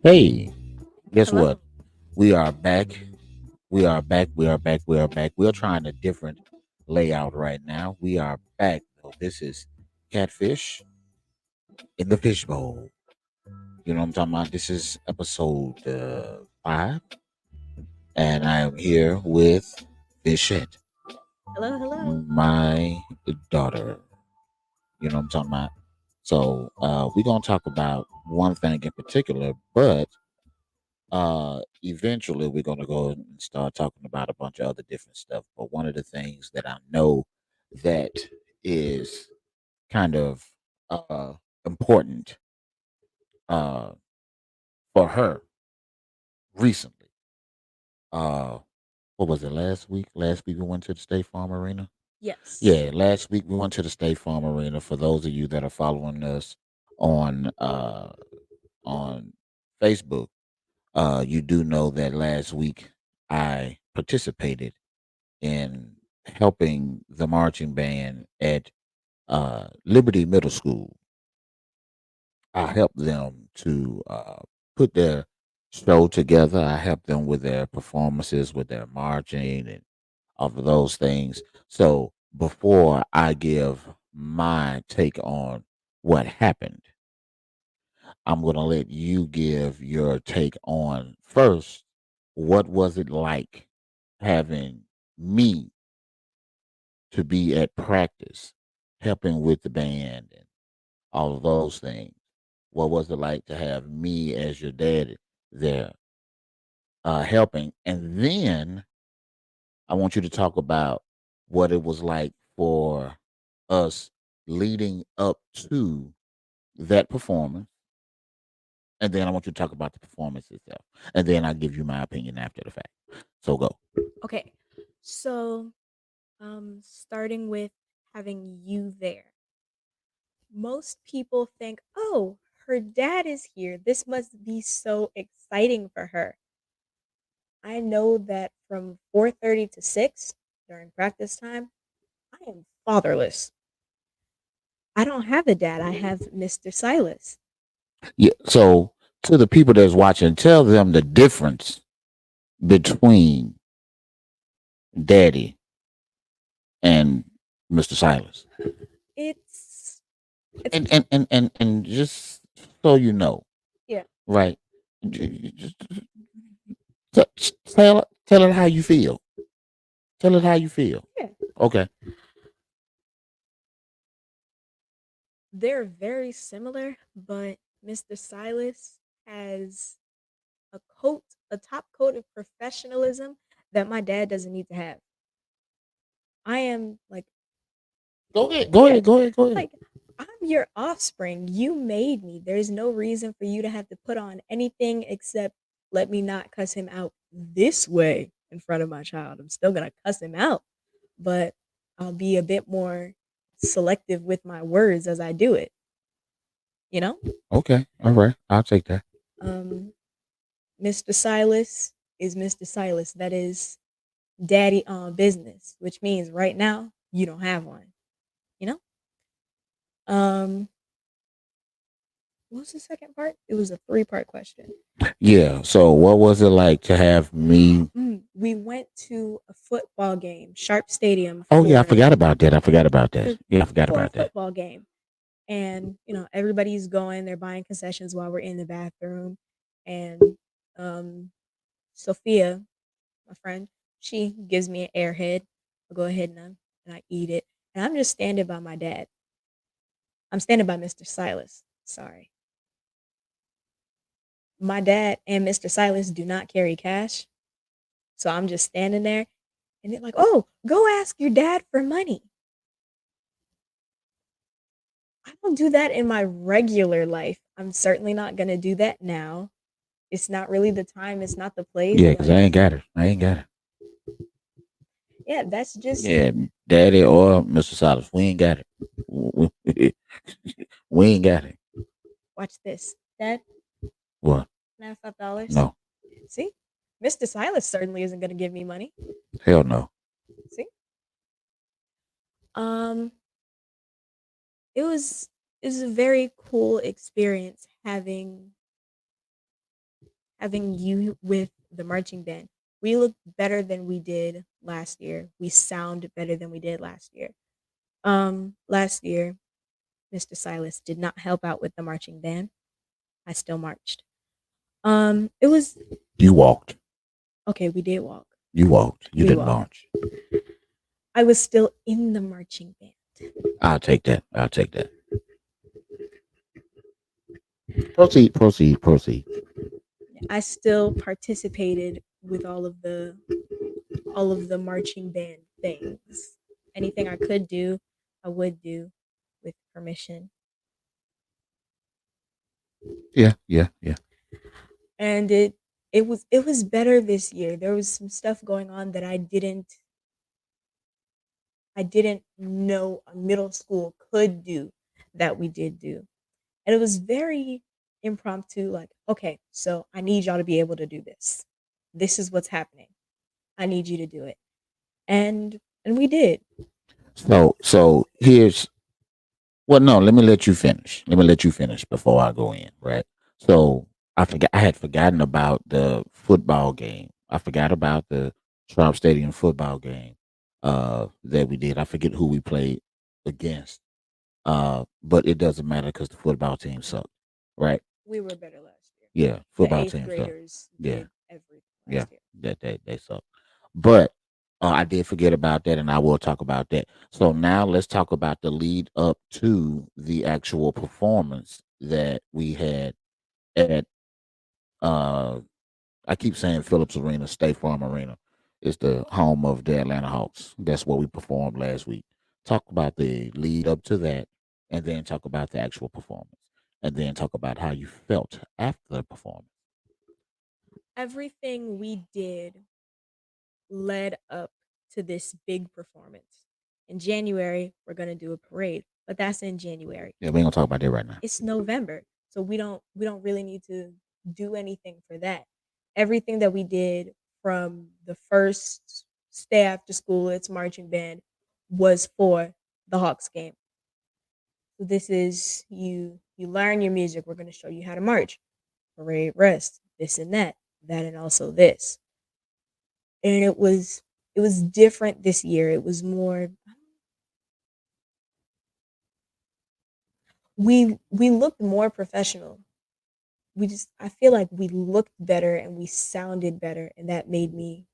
Hey, guess what? Hello. We are back. We are back. We are back. We are back. We are trying a different layout right now. We are back. Though. This is Catfish in the Fishbowl. You know what I'm talking about? This is episode 5, and I am here with Phishette, Hello, hello. my daughter. You know what I'm talking about? So we're gonna talk about one thing in particular, but eventually we're going to go and start talking about a bunch of other different stuff. But one of the things that I know that is kind of uh important uh for her recently, uh what was it, last week we went to the State Farm Arena. Yes. Yeah, last week we went to the State Farm Arena. For those of you that are following us on on Facebook, you do know that last week I participated in helping the marching band at Liberty Middle School. I helped them to put their show together. I helped them with their performances, with their marching, and all of those things. So before I give my take on what happened, I'm going to let you give your take on first. What was it like having me to be at practice, helping with the band and all of those things? What was it like to have me as your dad there helping? And then I want you to talk about what it was like for us leading up to that performance. And then I want you to talk about the performance itself. And then I'll give you my opinion after the fact. So go. Okay. So, starting with having you there. Most people think, "Oh, her dad is here. This must be so exciting for her." I know that from 4:30 to 6 during practice time, I am fatherless. I don't have a dad. I have Mr. Silas. Yeah. So to the people that's watching, tell them the difference between Daddy and Mr. Silas. It's it's And just so you know, yeah. right? Just tell it how you feel. Tell it how you feel. Yeah. Okay. They're very similar, but Mr. Silas has a coat, a top coat of professionalism that my dad doesn't need to have. I am like, Go ahead. Go yeah, ahead. Go ahead. Go ahead. like I'm your offspring. You made me. There's no reason for you to have to put on anything except let me not cuss him out this way in front of my child. I'm still gonna cuss him out, but I'll be a bit more selective with my words as I do it, you know? Okay. All right. I'll take that. Um Mr. Silas is Mr. Silas. That is daddy on business, which means right now you don't have one. You know? Um, what was the second part? It was a three-part question. Yeah. So what was it like to have me? We went to a football game, Sharp Stadium Oh yeah, I for forgot about that. I forgot about that. Yeah, I forgot for a about that. football game. And everybody's going, they're buying concessions while we're in the bathroom. And um Sophia, my friend, she gives me an airhead. I go ahead and I eat it. And I'm just standing by my dad. I'm standing by Mr. Silas. Sorry. My dad and Mr. Silas do not carry cash. So I'm just standing there and they're like, "Oh, go ask your dad for money." I don't do that in my regular life. I'm certainly not going to do that now. It's not really the time, it's not the place, Yeah, because but I ain't got it. I ain't got it. yeah, that's just Yeah, Daddy or Mr. Silas, we ain't got it. We ain't got it. watch this. Dad, What? can I have $5? No. See? Mr. Silas certainly isn't going to give me money. Hell no. See? Um it was a very cool experience having you with the marching band. We look better than we did last year. We sound better than we did last year. Last year, Mr. Silas did not help out with the marching band. I still marched. It was You walked. okay. We did walk. You walked. You We didn't walked. march. I was still in the marching band. I'll take that. I'll take that. Proceed. Proceed. Proceed. I still participated with all of the marching band things. Anything I could do, I would do with permission. Yeah. Yeah. Yeah. And it was better this year. There was some stuff going on that I didn't know a middle school could do that we did do. And it was very impromptu, like, okay, so I need y'all to be able to do this. This is what's happening. I need you to do it. And we did. So here's well, no, let me let you finish. Let me let you finish before I go in, right? So I had forgotten about the football game. I forgot about the Trump Stadium football game that we did. I forget who we played against. But it doesn't matter because the football team sucked, right? We were better last year. Yeah, The football eighth team sucked. graders Yeah, did everything yeah, last year. that they suck. But I did forget about that, and I will talk about that. So now let's talk about the lead up to the actual performance that we had at. Uh, I keep saying Phillips Arena, State Farm Arena, is the home of the Atlanta Hawks. That's where we performed last week. Talk about the lead up to that, and then talk about the actual performance, and then talk about how you felt after the performance. Everything we did led up to this big performance. In January, we're going to do a parade, but that's in January. Yeah, we ain't gonna talk about that right now. It's November, so we don't really need to do anything for that. Everything that we did from the first stay after school, it's marching band, was for the Hawks game. So this is you learn your music. We're going to show you how to march, parade, rest, this and that and also this. And it was different this year. It was more we looked more professional. We just I feel like we looked better and we sounded better, and that made me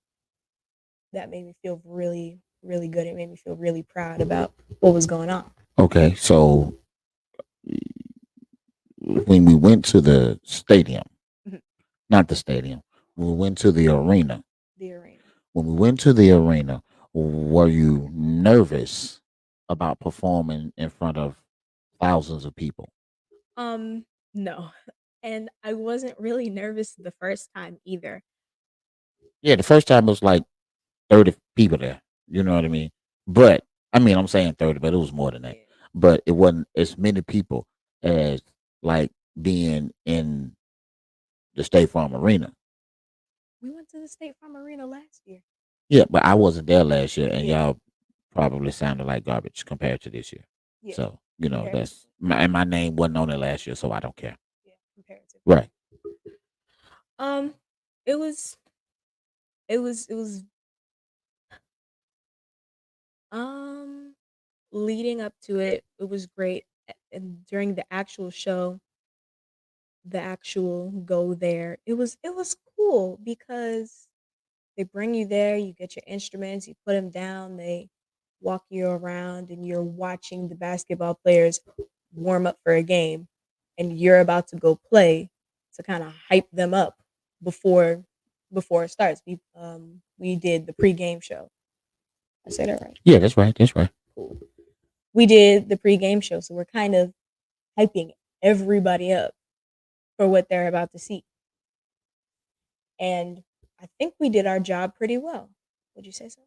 feel really good. It made me feel really proud about what was going on. Okay, so when we went to the stadium, Mhm. not the stadium, when we went to the arena. The arena. When we went to the arena, were you nervous about performing in front of thousands of people? No. And I wasn't really nervous the first time either. Yeah, the first time it was like 30 people there. You know what I mean? But I mean, I'm saying 30, but it was more than that. Yeah. But it wasn't as many people as like being in the State Farm Arena. We went to the State Farm Arena last year. Yeah, but I wasn't there last year, and Yeah. y'all probably sounded like garbage compared to this year. Yeah. So you know Comparatively. and my name wasn't on it last year, so I don't care. Yeah, comparatively. Right. Um it was it was um leading up to it, it was great. And during the actual show, the actual go there, it was cool because they bring you there, you get your instruments, you put them down, they walk you around, and you're watching the basketball players warm up for a game, and you're about to go play to kind of hype them up before it starts. We did the pregame show. I said that right. Yeah, that's right. That's right. Cool. We did the pregame show, so we're kind of hyping everybody up for what they're about to see. And I think we did our job pretty well. Would you say so?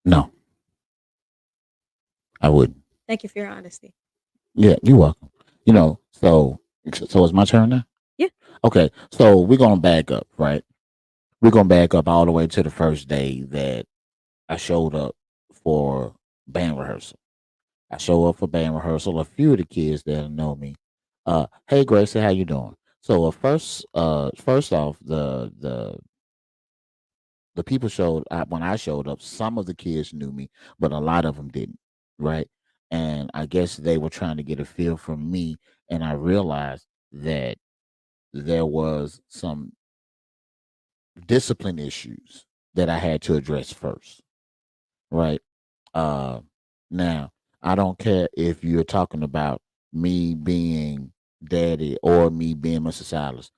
No, I wouldn't. Thank you for your honesty. Yeah, you're welcome. You know, so it's my turn now. Yeah. Okay, so we're gonna back up, right? We're gonna back up all the way to the first day that I showed up for band rehearsal. I show up for band rehearsal. A few of the kids that know me, hey Gracie, how you doing? So first off, the people showed when I showed up. Some of the kids knew me, but a lot of them didn't. Right, and I guess they were trying to get a feel from me, and I realized that there was some discipline issues that I had to address first. Right. Uh, Now, I don't care if you're talking about me being daddy or me being Mr. Silas.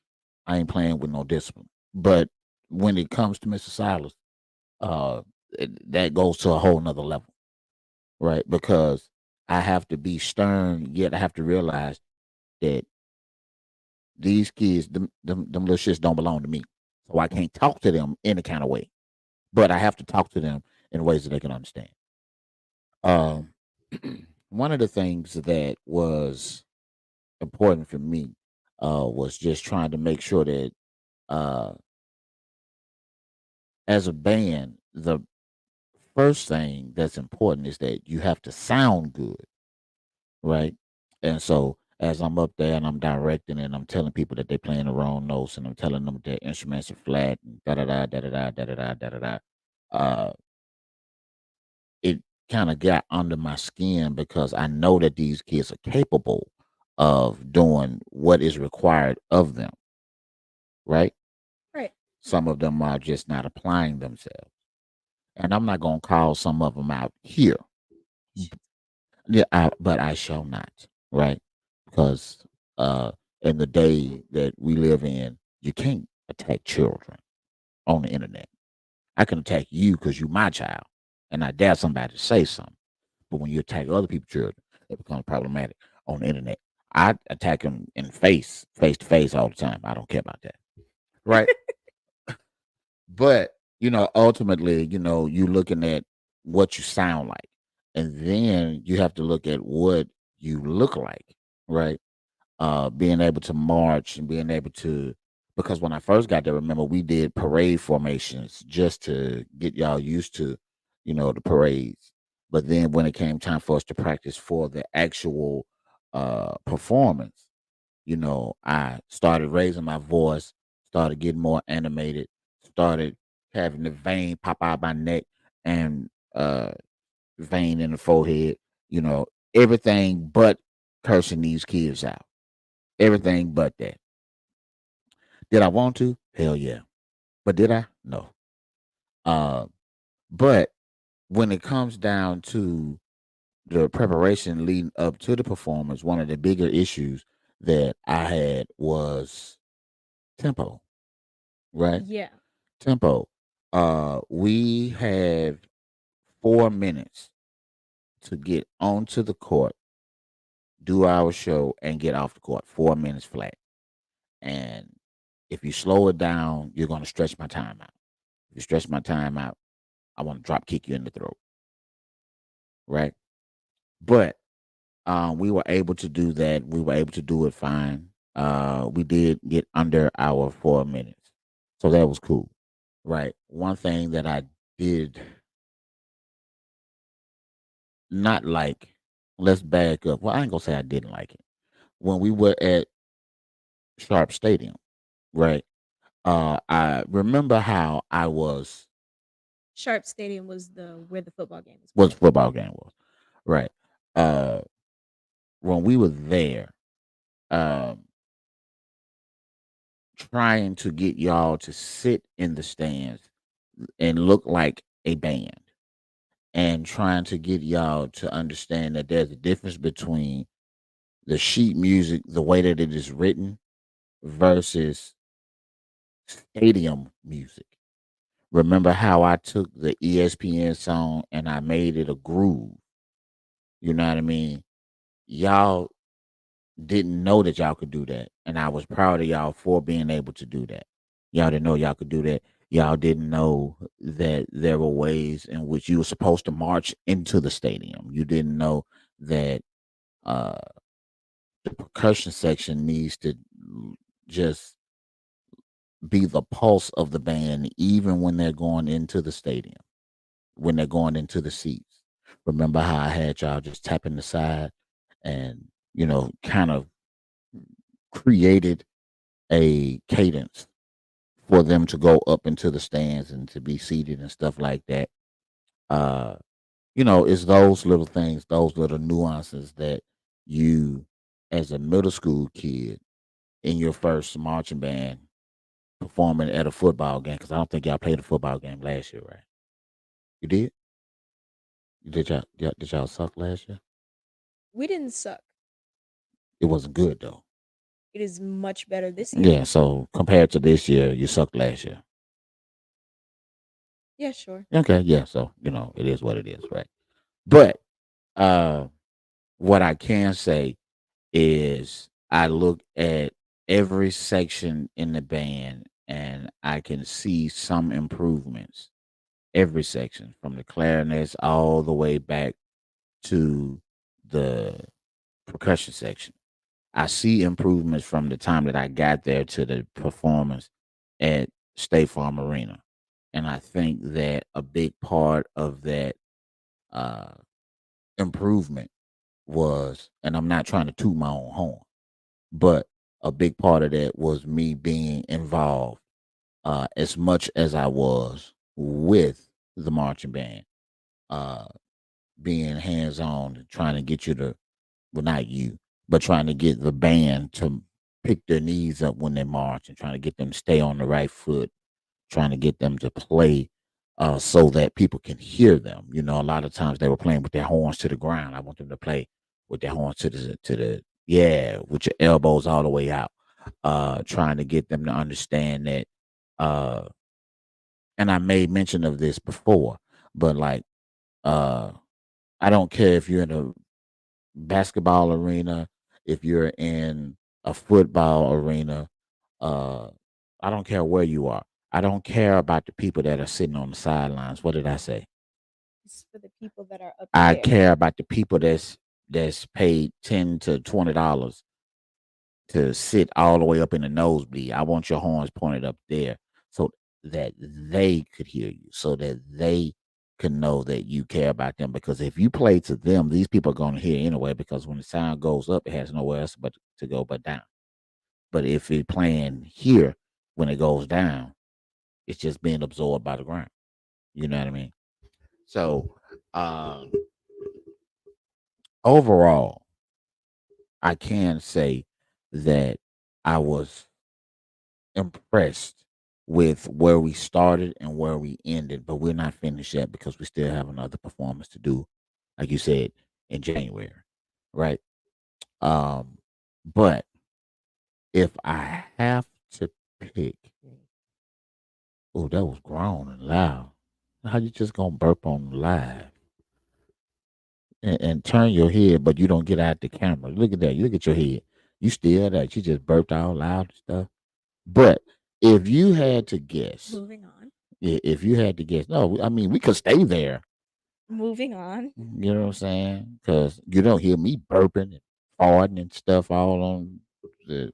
I ain't playing with no discipline. But when it comes to Mr. Silas, uh, that goes to a whole nother level, right? Because I have to be stern, yet I have to realize that these kids, them little shits don't belong to me. So I can't talk to them any kind of way. But I have to talk to them in ways that they can understand. Um, one of the things that was important for me was just trying to make sure that uh, as a band, the first thing that's important is that you have to sound good, right? And so as I'm up there and I'm directing and I'm telling people that they're playing the wrong notes and I'm telling them their instruments are flat and da da da da da da da da da da da, uh, it kind of got under my skin because I know that these kids are capable of doing what is required of them, right? Right. Some of them are just not applying themselves. And I'm not going to call some of them out here. Yeah, but I shall not, right? Because in the day that we live in, you can't attack children on the internet. I can attack you because you my child, and I dare somebody to say something. But when you attack other people's children, it becomes problematic on the internet. I attack them in face to face all the time. I don't care about that. Right. But, ultimately, you looking at what you sound like. And then you have to look at what you look like, right? Being able to march and being able to, because when I first got there, remember we did parade formations just to get y'all used to, the parades. But then when it came time for us to practice for the actual performance, I started raising my voice, started getting more animated, started having the vein pop out my neck and vein in the forehead, you know, everything but cursing these kids out. Everything but that. Did I want to? Hell yeah. But did I? No. Uh, but when it comes down to the preparation leading up to the performance, one of the bigger issues that I had was tempo, right? Yeah. Tempo. We have 4 minutes to get onto the court, do our show, and get off the court. 4 minutes flat. And if you slow it down, you're going to stretch my time out. If you stretch my time out, I want to drop kick you in the throat, right? But we were able to do that. We were able to do it fine. We did get under our 4 minutes, so that was cool, right? One thing that I did not like. Let's back up. Well, I ain't gonna say I didn't like it. When we were at Sharp Stadium, right? I remember how I Sharp Stadium was the where the football game was was played. football game was, right? Uh, when we were there, um, trying to get y'all to sit in the stands and look like a band, and trying to get y'all to understand that there's a difference between the sheet music, the way that it is written, versus stadium music. Remember how I took the ESPN song and I made it a groove? You know what I mean? Y'all didn't know that y'all could do that. And I was proud of y'all for being able to do that. Y'all didn't know y'all could do that. Y'all didn't know that there were ways in which you were supposed to march into the stadium. You didn't know that uh, the percussion section needs to just be the pulse of the band, even when they're going into the stadium, when they're going into the seats. Remember how I had y'all just tapping the side and, kind of created a cadence for them to go up into the stands and to be seated and stuff like that. Uh, it's those little things, those little nuances that you, as a middle school kid in your first marching band, performing at a football game. Because I don't think y'all played a football game last year, right? You did? Did y'all suck last year? We didn't suck. It wasn't good though. It is much better this year. Yeah. So compared to this year, you sucked last year. Yeah, sure. Okay. Yeah. So it is what it is, right? But uh, what I can say is I look at every section in the band and I can see some improvements. Every section, from the clarinets all the way back to the percussion section. I see improvements from the time that I got there to the performance at State Farm Arena. And I think that a big part of that uh, improvement was, and I'm not trying to toot my own horn, but a big part of that was me being involved as much as I was with the marching band, uh, being hands on, trying to get you to, well, not you, but trying to get the band to pick their knees up when they march and trying to get them to stay on the right foot, trying to get them to play so that people can hear them. A lot of times they were playing with their horns to the ground. I want them to play with their horns to the yeah, with your elbows all the way out. Trying to get them to understand that uh and I made mention of this before, but like uh I don't care if you're in a basketball arena, if you're in a football arena, uh, I don't care where you are. I don't care about the people that are sitting on the sidelines. What did I say? It's for the people that are up I there. care about the people that's paid $10 to $20 to sit all the way up in the nosebleed. I want your horns pointed up there so that they could hear you, so that they can know that you care about them. Because if you play to them, these people are going to hear anyway. Because when the sound goes up, it has nowhere else but to go but down. But if it's playing here when it goes down, it's just being absorbed by the ground. You know what I mean? So uh, overall, I can say that I was impressed with where we started and where we ended, but we're not finished yet because we still have another performance to do, like you said, in January, right? Um, but if I have to pick, oh, that was grown and loud. How you just gonna burp on live and turn your head, but you don't get out the camera? Look at that. Look at your head. You still that. You just burped out loud and stuff. But if you had to guess, Moving on. if you had to guess, no, I mean we could stay there. Moving on. You know what I'm saying? Because you don't hear me burping and farting and stuff all on the.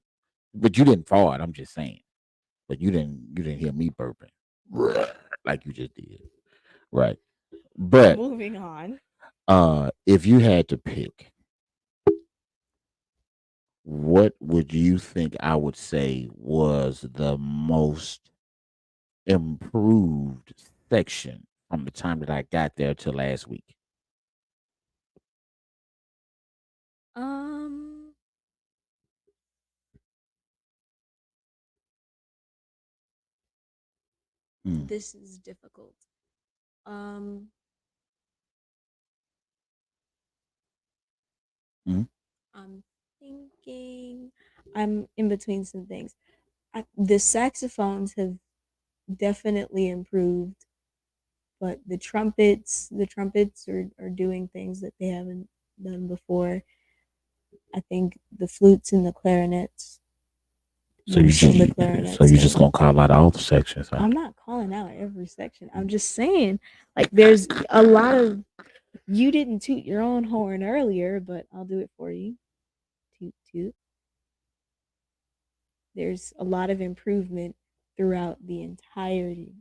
But you didn't fart. I'm just saying. But you didn't hear me burping like you just did, right? But Moving on. if you had to pick, what would you think I would say was the most improved section from the time that I got there to last week? Um, Mm, this is difficult. Um, mm, I'm thinking. I'm in between some things. The saxophones have definitely improved, but the trumpets are doing things that they haven't done before. I think the flutes and the clarinets, So you more so just the so clarinets you just have. gonna call out all the sections, huh? I'm not calling out every section. I'm just saying, like, there's a lot of. You didn't toot your own horn earlier, but I'll do it for you. Toot toot. There's a lot of improvement throughout the entirety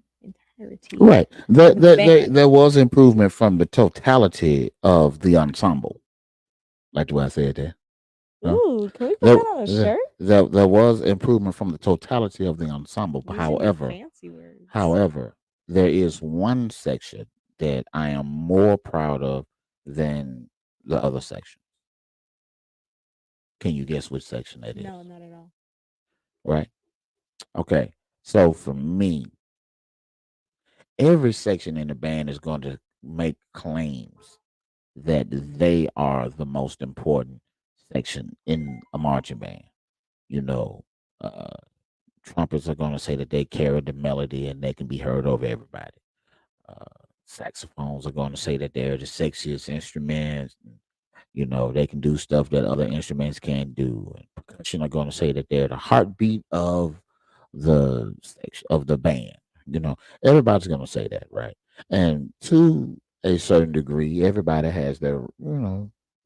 entirety Right. of the band. There was improvement from the totality of the ensemble. Like the way I said that. No? Ooh, can we put There, that on a there, shirt? there was improvement from the totality of the ensemble. Using the fancy words. However, there is one section that I am more proud of than the other section. Can you guess which section that No, is? not at all. Right? Okay. So for me, every section in the band is going to make claims that they are the most important section in a marching band. You know, uh, trumpets are going to say that they carry the melody and they can be heard over everybody. Uh, Saxophones are going to say that they're the sexiest instruments. You know, they can do stuff that other instruments can't do. And percussion are going to say that they're the heartbeat of the section of the band. You know, everybody's going to say that, right? And to a certain degree, everybody has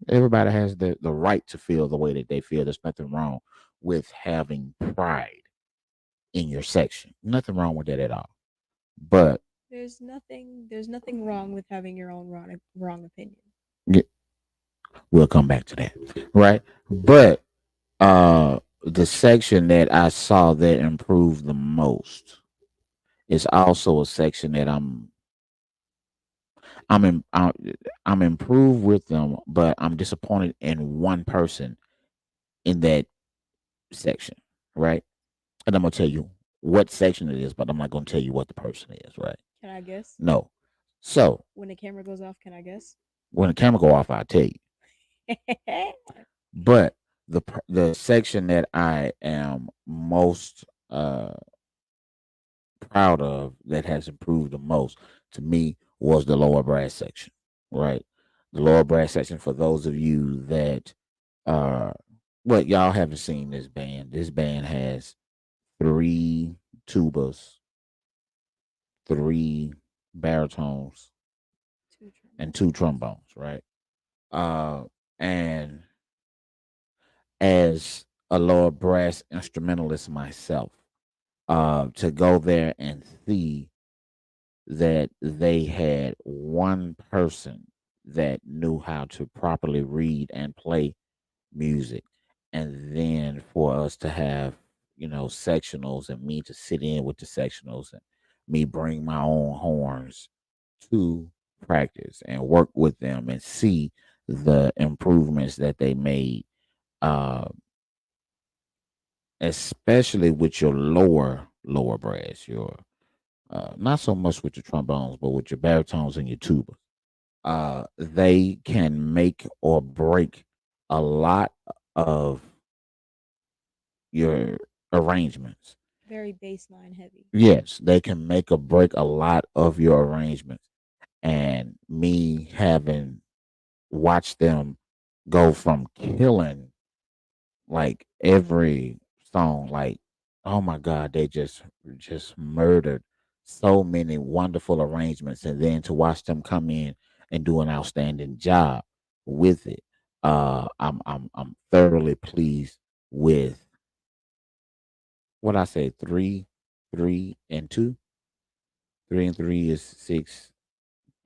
everybody has the right to feel the way that they feel. There's nothing wrong with having pride in your section. Nothing wrong with that at all. But There's nothing wrong with having your own wrong opinion. yeah, we'll come back to that, right? But the section that I saw that improved the most is also a section that I'm in, I'm improved with them, but I'm disappointed in one person in that section, right? And I'm gonna tell you what section it is, but I'm not gonna tell you what the person is, right? Can I guess? No. So When the camera goes off, can I guess? when the camera go off, I'll tell you. But the section that I am most proud of that has improved the most to me was the lower brass section, right? The lower brass section for those of you that uh what y'all haven't seen this band. This band has three tubas, three baritones, Two and two trombones. trombones, right? Uh and as a lower brass instrumentalist myself, to go there and see that they had one person that knew how to properly read and play music, and then for us to have sectionals and me to sit in with the sectionals and me bring my own horns to practice and work with them and see the improvements that they made, uh, especially with your lower brass, your not so much with your trombones, but with your baritones and your tuba. They can make or break a lot of your arrangements. Very baseline heavy. Yes, they can make or break a lot of your arrangements. And me having watched them go from killing like every song, like oh my god, they just murdered so many wonderful arrangements, and then to watch them come in and do an outstanding job with it. I'm thoroughly pleased with what I say. Three and two. 3 and 3 is 6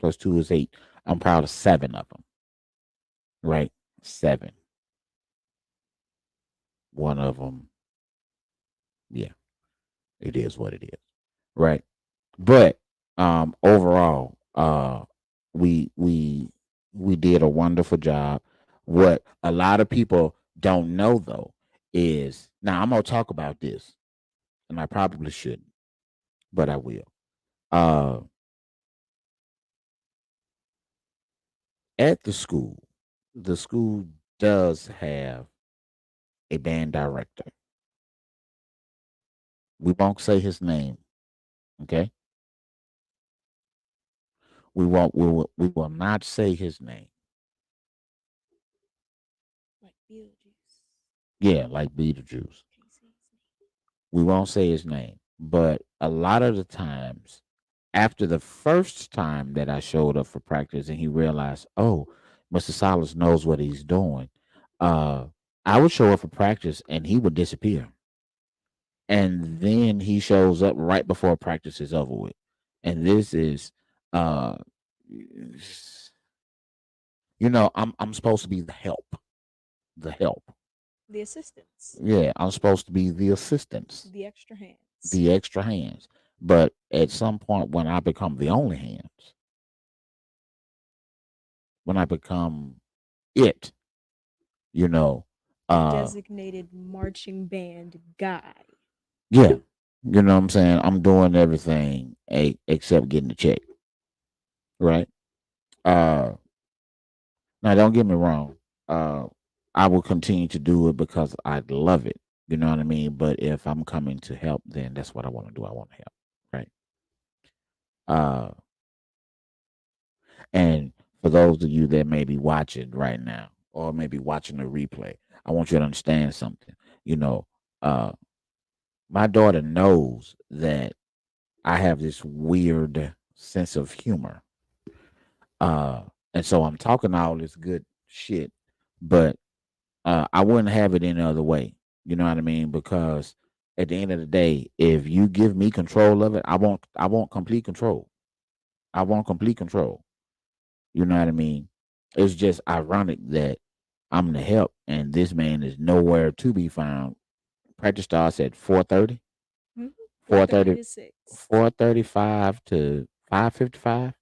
plus 2 is 8. I'm proud of 7 of them. Right, 7. One of them, yeah, it is what it is. Right. But overall, we we did a wonderful job. What a lot of people don't know though is now I'm gonna talk about this, and I probably shouldn't, but I will. Uh, at the school does have a band director. We won't say his name, okay? We will not say his name. Like Beetlejuice. Yeah, like Beetlejuice. Can you say his name? We won't say his name, but a lot of the times, after the first time that I showed up for practice and he realized, oh, Mr. Silas knows what he's doing, uh, I would show up for practice and he would disappear. And then he shows up right before practice is over with. and this is, uh, I'm supposed to be the help. The assistants, Yeah, I'm supposed to be the assistance, the extra hands. the extra hands. But at some point, when I become the only hands, when I become it, you know, The uh, designated marching band guy. yeah, you know what I'm saying. I'm doing everything except getting the check, right? Uh, Now, don't get me wrong. Uh, I will continue to do it because I love it. You know what I mean? But if I'm coming to help, then that's what I want to do. I want to help, right? Uh, and for those of you that may be watching right now or maybe watching the replay, I want you to understand something. You know, uh, my daughter knows that I have this weird sense of humor. Uh, and so I'm talking all this good shit, but I wouldn't have it any other way. You know what I mean? Because at the end of the day, if you give me control of it, I want complete control. I want complete control. You know what I mean? It's just ironic that I'm the help and this man is nowhere to be found. Practice starts at 4:30, Hmm. 4:30 4:30, to 6. 4:35 to 5:55.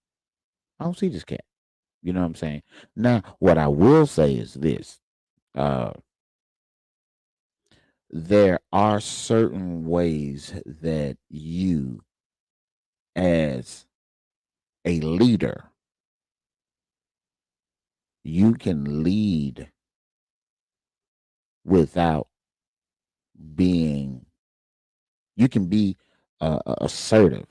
I don't see this cat. You know what I'm saying? Now, what I will say is this. Uh, there are certain ways that you, as a leader, you can lead without being, you can be assertive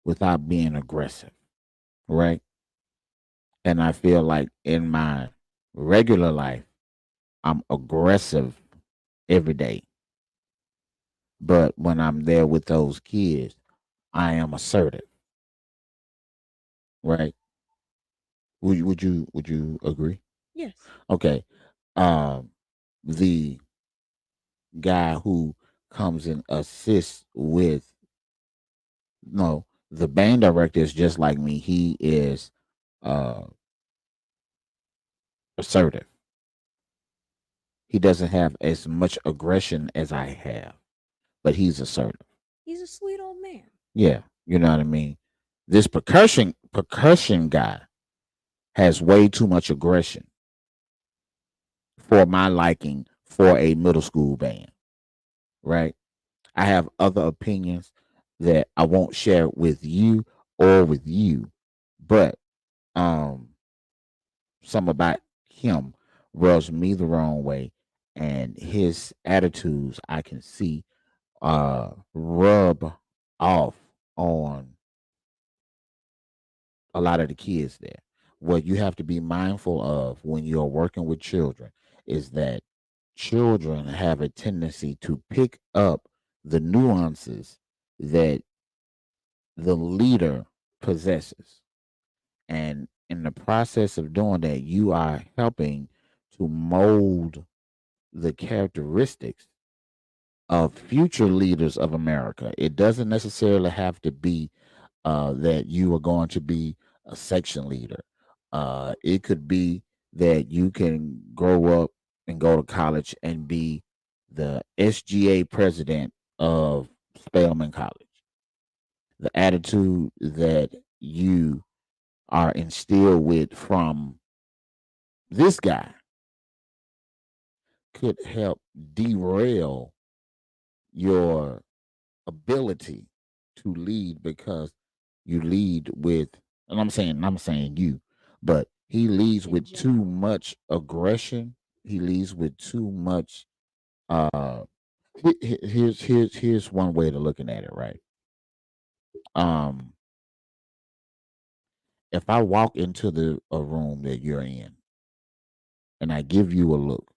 without being aggressive, right? And I feel like in my regular life, I'm aggressive every day. But when I'm there with those kids, I am assertive, right? Would you agree? Yes. Okay. Um, the guy who comes and assists with, no, the band director is just like me. He is uh assertive. He doesn't have as much aggression as I have, but he's assertive. He's a sweet old man. Yeah, you know what I mean. This percussion guy has way too much aggression for my liking for a middle school band, right? I have other opinions that I won't share with you or with you, but um some about him rubs me the wrong way, and his attitudes I can see rub off on a lot of the kids there. What you have to be mindful of when you're working with children is that children have a tendency to pick up the nuances that the leader possesses. And in the process of doing that, you are helping to mold the characteristics of future leaders of America. It doesn't necessarily have to be that you are going to be a section leader. It could be that you can grow up and go to college and be the SGA president of Spelman College. The attitude that you are instilled with from this guy could help derail your ability to lead because you lead with, and I'm saying you, but he leads In with too general. much aggression. He leads with too much. Uh, here's one way to looking at it, right? Um, if I walk into the a room that you're in and I give you a look,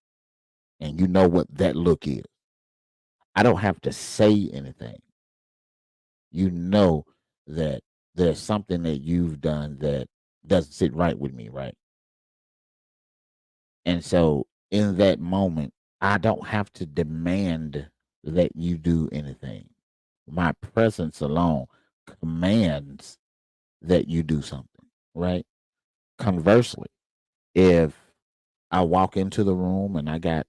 and you know what that look is, I don't have to say anything. You know that there's something that you've done that doesn't sit right with me, right? And so in that moment, I don't have to demand that you do anything. My presence alone. commands that you do something, right? Conversely, if I walk into the room and I got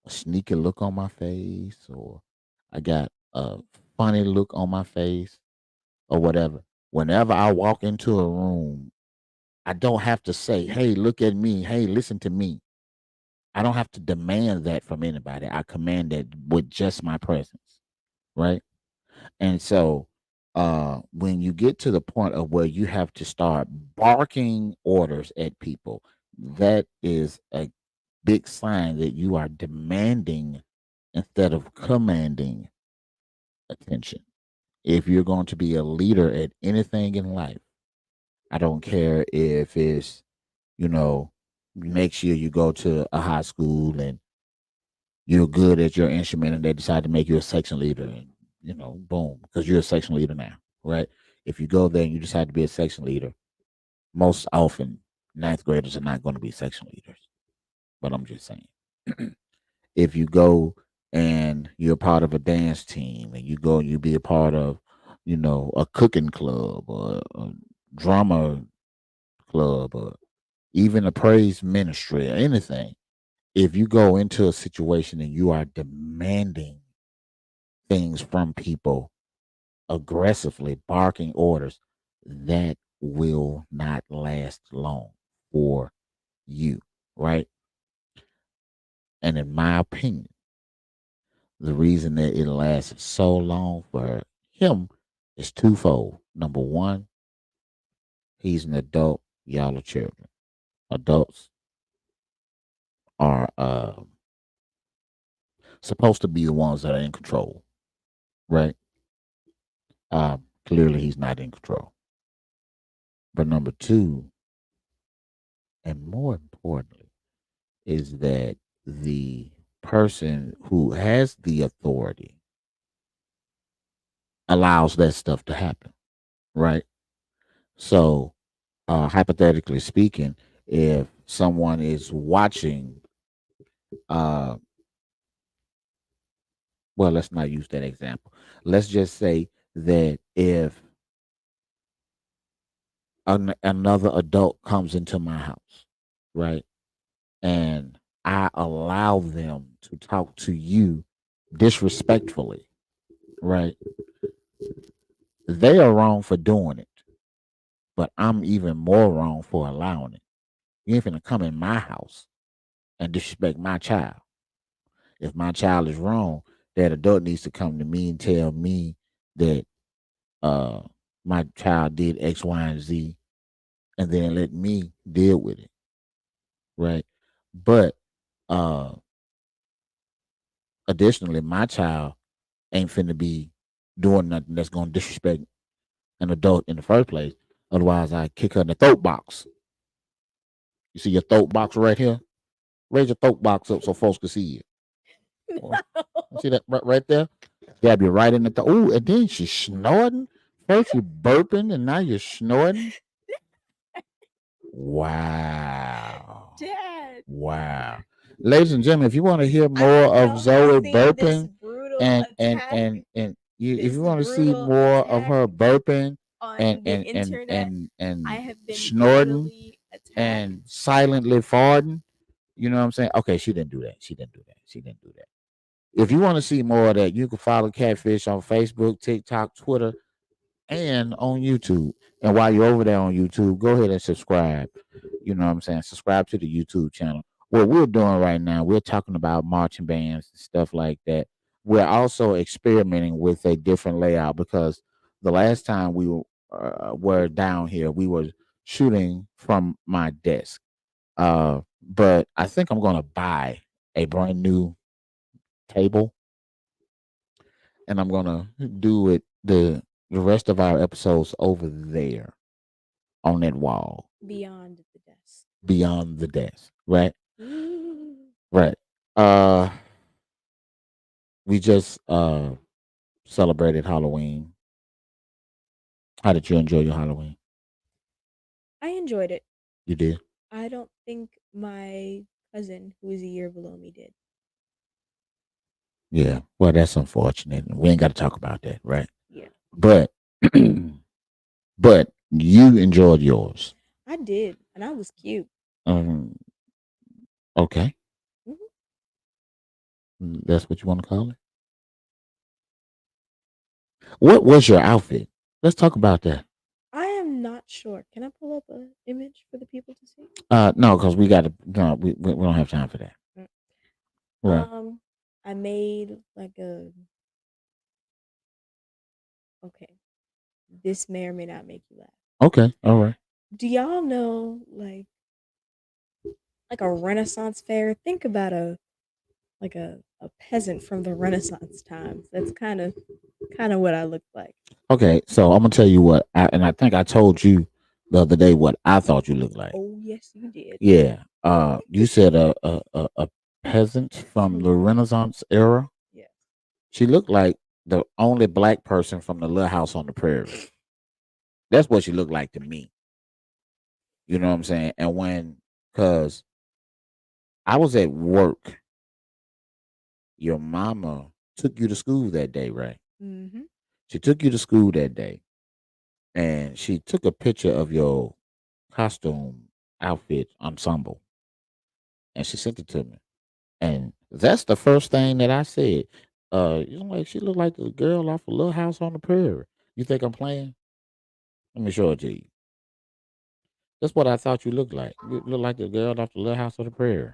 a sneaky look on my face, or I got a funny look on my face, or whatever, whenever I walk into a room, I don't have to say, "Hey, look at me. Hey, listen to me." I don't have to demand that from anybody. I command that with just my presence, right? And so, when you get to the point of where you have to start barking orders at people, that is a big sign that you are demanding instead of commanding attention. If you're going to be a leader at anything in life, I don't care if it's, you know, next year you go to a high school and you're good at your instrument and they decide to make you a section leader, and, boom, because you're a section leader now, right? If you go there and you decide to be a section leader, most often ninth graders are not going to be section leaders. But I'm just saying. If you go and you're part of a dance team and you go and you be a part of, a cooking club or a drama club or even a praise ministry or anything, if you go into a situation and you are demanding things from people aggressively, barking orders, that will not last long for you, right? And in my opinion, the reason that it lasted so long for him is twofold. Number one, he's an adult, y'all are children. Adults are supposed to be the ones that are in control, right? Clearly, he's not in control. But number two, and more importantly, is that the person who has the authority allows that stuff to happen, right? So, hypothetically speaking, if someone is watching, uh, well, let's not use that example. Let's just say that if another adult comes into my house, right, and I allow them to talk to you disrespectfully, right, they are wrong for doing it, but I'm even more wrong for allowing it. You ain't finna come in my house and disrespect my child. If my child is wrong, that adult needs to come to me and tell me that uh my child did X, Y, and Z, and then let me deal with it, right? But uh additionally, my child ain't finna be doing nothing that's gonna disrespect an adult in the first place. Otherwise, I kick her in the throat box. You see your throat box right here? Raise your throat box up so folks can see it. Oh, you see that right there? Stab you right in the throat. Ooh, and then she's snorting. First you burping, and now you're snorting. Wow. Dad, Wow. Ladies and gentlemen, if you want to hear I more don't of know who Zoe seen this burping brutal and attack, and and you if this you want to see brutal more of attack her burping and on the and and internet. and I and have been snorting brutally attacked. and silently farting, you know what I'm saying? Okay, she didn't do that. She didn't do that. She didn't do that. If you want to see more of that, you can follow Catfish on Facebook, TikTok, Twitter, and on YouTube. And while you're over there on YouTube, go ahead and subscribe. You know what I'm saying? Subscribe to the YouTube channel. What we're doing right now, we're talking about marching bands and stuff like that. We're also experimenting with a different layout because the last time we were down here, we were shooting from my desk. But I think I'm going to buy a brand new table, and I'm going to do it the rest of our episodes over there on that wall Beyond the desk. beyond the desk, right? Ooh. Right. Uh we just celebrated Halloween. How did you enjoy your Halloween? I enjoyed it. You did? I don't think my cousin, who is a year below me, did. Yeah. Well, that's unfortunate. We ain't got to talk about that, right? Yeah. But but you enjoyed yours. I did, and I was cute. Um, okay, Mhm. that's what you want to call it. What was your outfit? Let's talk about that. I am not sure. Can I pull up an image for the people to see? No, because we got to. No, we don't have time for that. Mm. Right. I made like a okay. This may or may not make you laugh. Okay. All right. Do y'all know like a Renaissance fair? Think about a like a peasant from the Renaissance times. That's kind of what I looked like. Okay. So I'm gonna tell you what, and I think I told you the other day what I thought you looked like. Oh yes, you did. Yeah. You said a peasant from From the the Renaissance era. yes. She looked like the only black person from the Little House on the Prairie. That's what she looked like to me. You know what I'm saying? And cause I was at work, your mama took you to school that day, right? Mm-hmm. She took you to school that day, and she took a picture of your costume outfit ensemble, and she sent it to me. And that's the first thing that I said. You know, like she looked like the girl off a Little House on the Prairie. You think I'm playing? Let me show it to you. That's what I thought you looked like. You look like the girl off the Little House on the Prairie.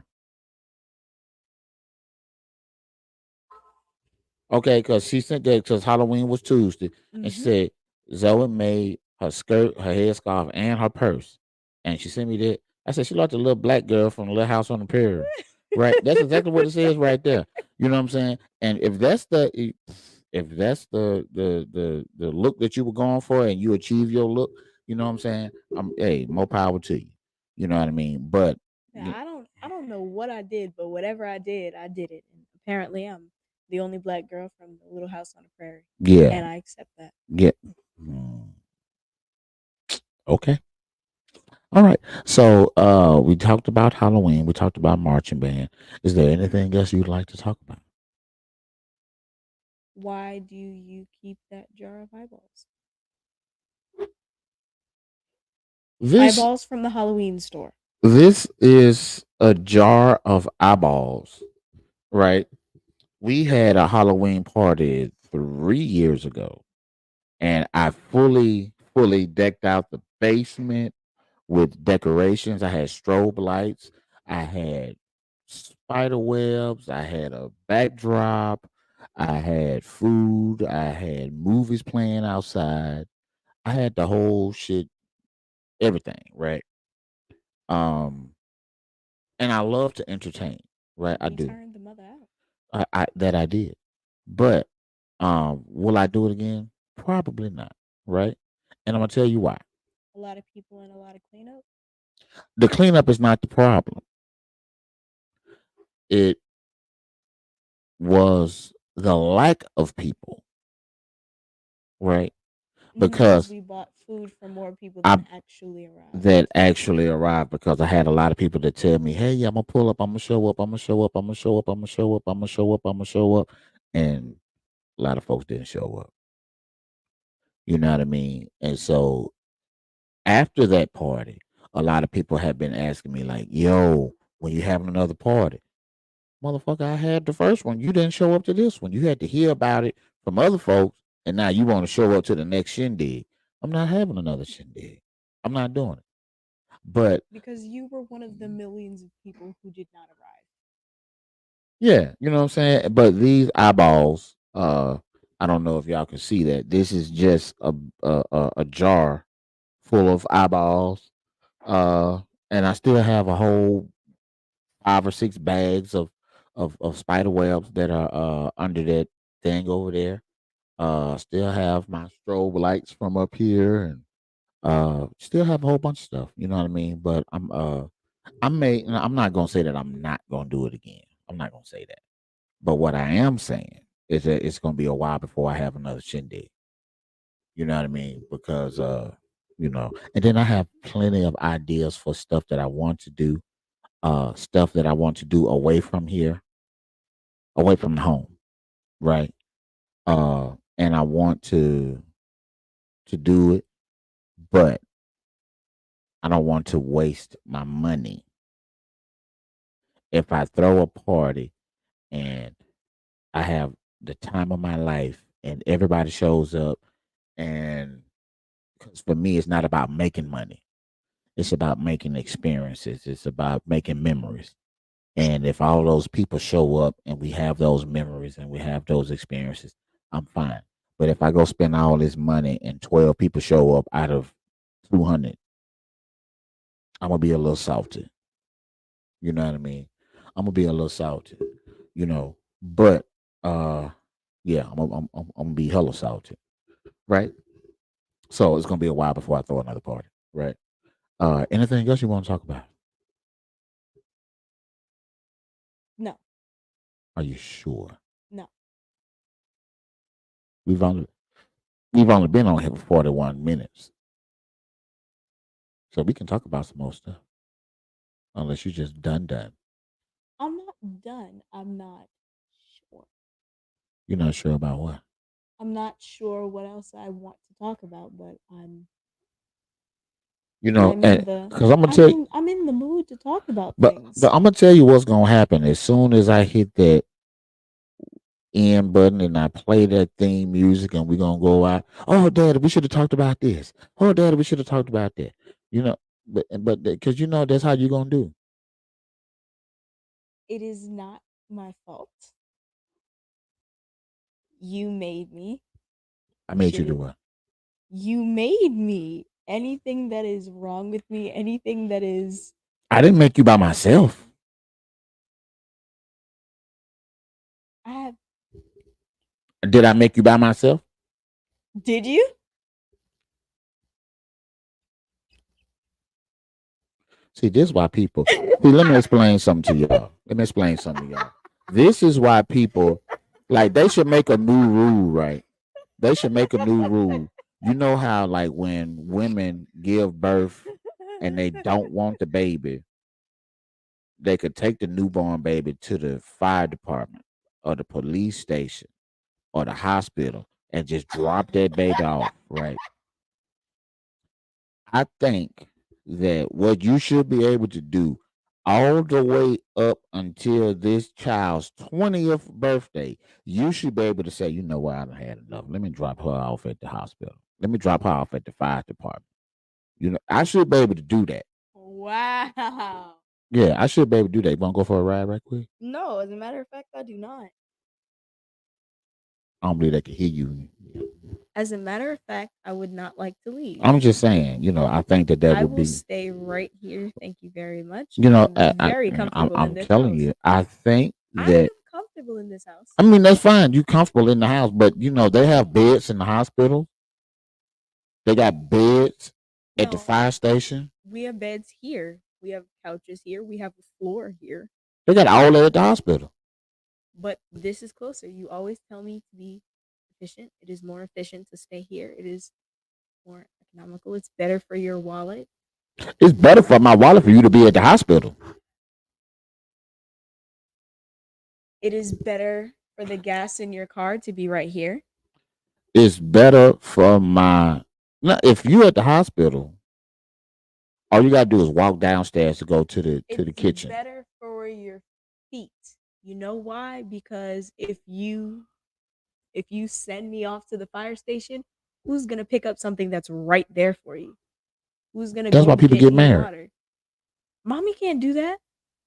Okay, because she sent that because Halloween was Tuesday, and she Mm-hmm. said Zoe made her skirt, her headscarf, and her purse, and she sent me that. I said she like the little black girl from the Little House on the Prairie, right? That's exactly what it says right there. You know what I'm saying? And if that's the look that you were going for, and you achieve your look, you know what I'm saying? Hey, more power to you. You know what I mean? But Yeah, I don't know what I did, but whatever I did it. And apparently I'm the only black girl from the little house on the prairie. yeah, And I accept that. yeah. Mm, okay. All right. So we talked about Halloween. We talked about marching band. Is there anything else you'd like to talk about? Why do you keep that jar of eyeballs? This Eyeballs from the Halloween store. this is a jar of eyeballs, right? We had a Halloween party 3 years ago, and I fully decked out the basement with decorations. I had strobe lights. I had spider webs. I had a backdrop. I had food. I had movies playing outside. I had the whole shit, everything, right? Um, and I love to entertain, right? I You do. turned the mother out. I that I did. But will I do it again? Probably not, right? And I'm gonna tell you why. A lot of people and a lot of cleanup. The cleanup is not the problem. It was the lack of people, right? Because Because we bought food for more people I than actually arrived. that actually arrived because I had a lot of people that tell me, "Hey, I'm gonna pull up. I'm gonna show up. I'm gonna show up. I'm gonna show up. I'm gonna show up. I'm gonna show up. I'm gonna show up," and a lot of folks didn't show up. You know what I mean? And so after that party, a lot of people have been asking me, like, "Yo, when you having another party?" Motherfucker, I had the first one. You didn't show up to this one. You had to hear about it from other folks, and now you want to show up to the next shindig. I'm not having another shindig. I'm not doing it. But Because you were one of the millions of people who did not arrive. yeah, you know what I'm saying? But these eyeballs, I don't know if y'all can see that. This is just a jar full of eyeballs. Uh and I still have a whole 5 or 6 bags of spider webs that are under that thing over there. Still have my strobe lights from up here, and still have a whole bunch of stuff. You know what I mean? But I'm not gonna say that I'm not gonna do it again. I'm not gonna say that. But what I am saying is that it's gonna be a while before I have another shindig. You know what I mean? Because and then I have plenty of ideas for stuff that I want to do, stuff that I want to do away from here, away from home, right? And I want to do it, but I don't want to waste my money if I throw a party and I have the time of my life and everybody shows up. And because for me, it's not about making money, it's about making experiences, it's about making memories. And if all those people show up and we have those memories and we have those experiences, I'm fine. But if I go spend all this money and 12 people show up out of 200, I'm going to be a little salty. You know what I mean? I'm going to be a little salty, you know. But uh, yeah, I'm going to be hella salty, right? So it's going to be a while before I throw another party, right? Anything else you want to talk about? No, Are you sure? no. We've only we've only been on here for 41 minutes. So we can talk about some more stuff. Unless you just done. I'm not done. I'm not sure. You're not sure about what? I'm not sure what else I want to talk about, but You know, I'm and in the because I'm gonna tell you, I'm in the mood to talk about but things. I'm gonna tell you what's gonna happen as soon as I hit that end button and I play that theme music and we're gonna go out. Oh, Daddy, we should have talked about this. Oh, Daddy, we should have talked about that. You know, but because you know that's how you're gonna do. It is not my fault. You made me. I You made you should do have what? you made me. Anything that is wrong with me, anything that is I didn't make you by myself. I have Did I make you by myself? did you? See, this is why people. See, let me explain something to y'all. Let me explain something to y'all. This is why people like they should make a new rule, right? They should make a new rule. You know how like when women give birth and they don't want the baby, they could take the newborn baby to the fire department or the police station or the hospital and just drop that baby off, right? I think that what you should be able to do all the way up until this child's 20th birthday, you should be able to say, you know what, I done had enough. Let me drop her off at the hospital. Let me drop her off at the fire department. You know, I should be able to do that. Wow. Yeah, I should be able to do that. You want to go for a ride right quick? No, as a matter of fact, I do not. I don't believe they can hear you. As a matter of fact, I would not like to leave. I'm just saying, you know, I think that I would will be, stay right here. Thank you very much. you know, I'm very comfortable in I'm this telling house. you, I think I that am comfortable in this house. I mean, that's fine. You comfortable in the house, but you know they have beds in the hospital. They got beds at the No, fire station. we have beds here. We have couches here. We have a floor here. They got all that at the hospital. But this is closer. You always tell me to be efficient. It is more efficient to stay here. It is more economical. It's better for your wallet. It's better for my wallet for you to be at the hospital. It is better for the gas in your car to be right here. It's better for my. Now, if you at the hospital, all you gotta do is walk downstairs to go to the It's kitchen. better for your feet. You know why? Because if you send me off to the fire station, who's gonna pick up something that's right there for you? Who's gonna That's why go people get get me married. water? Mommy can't do that.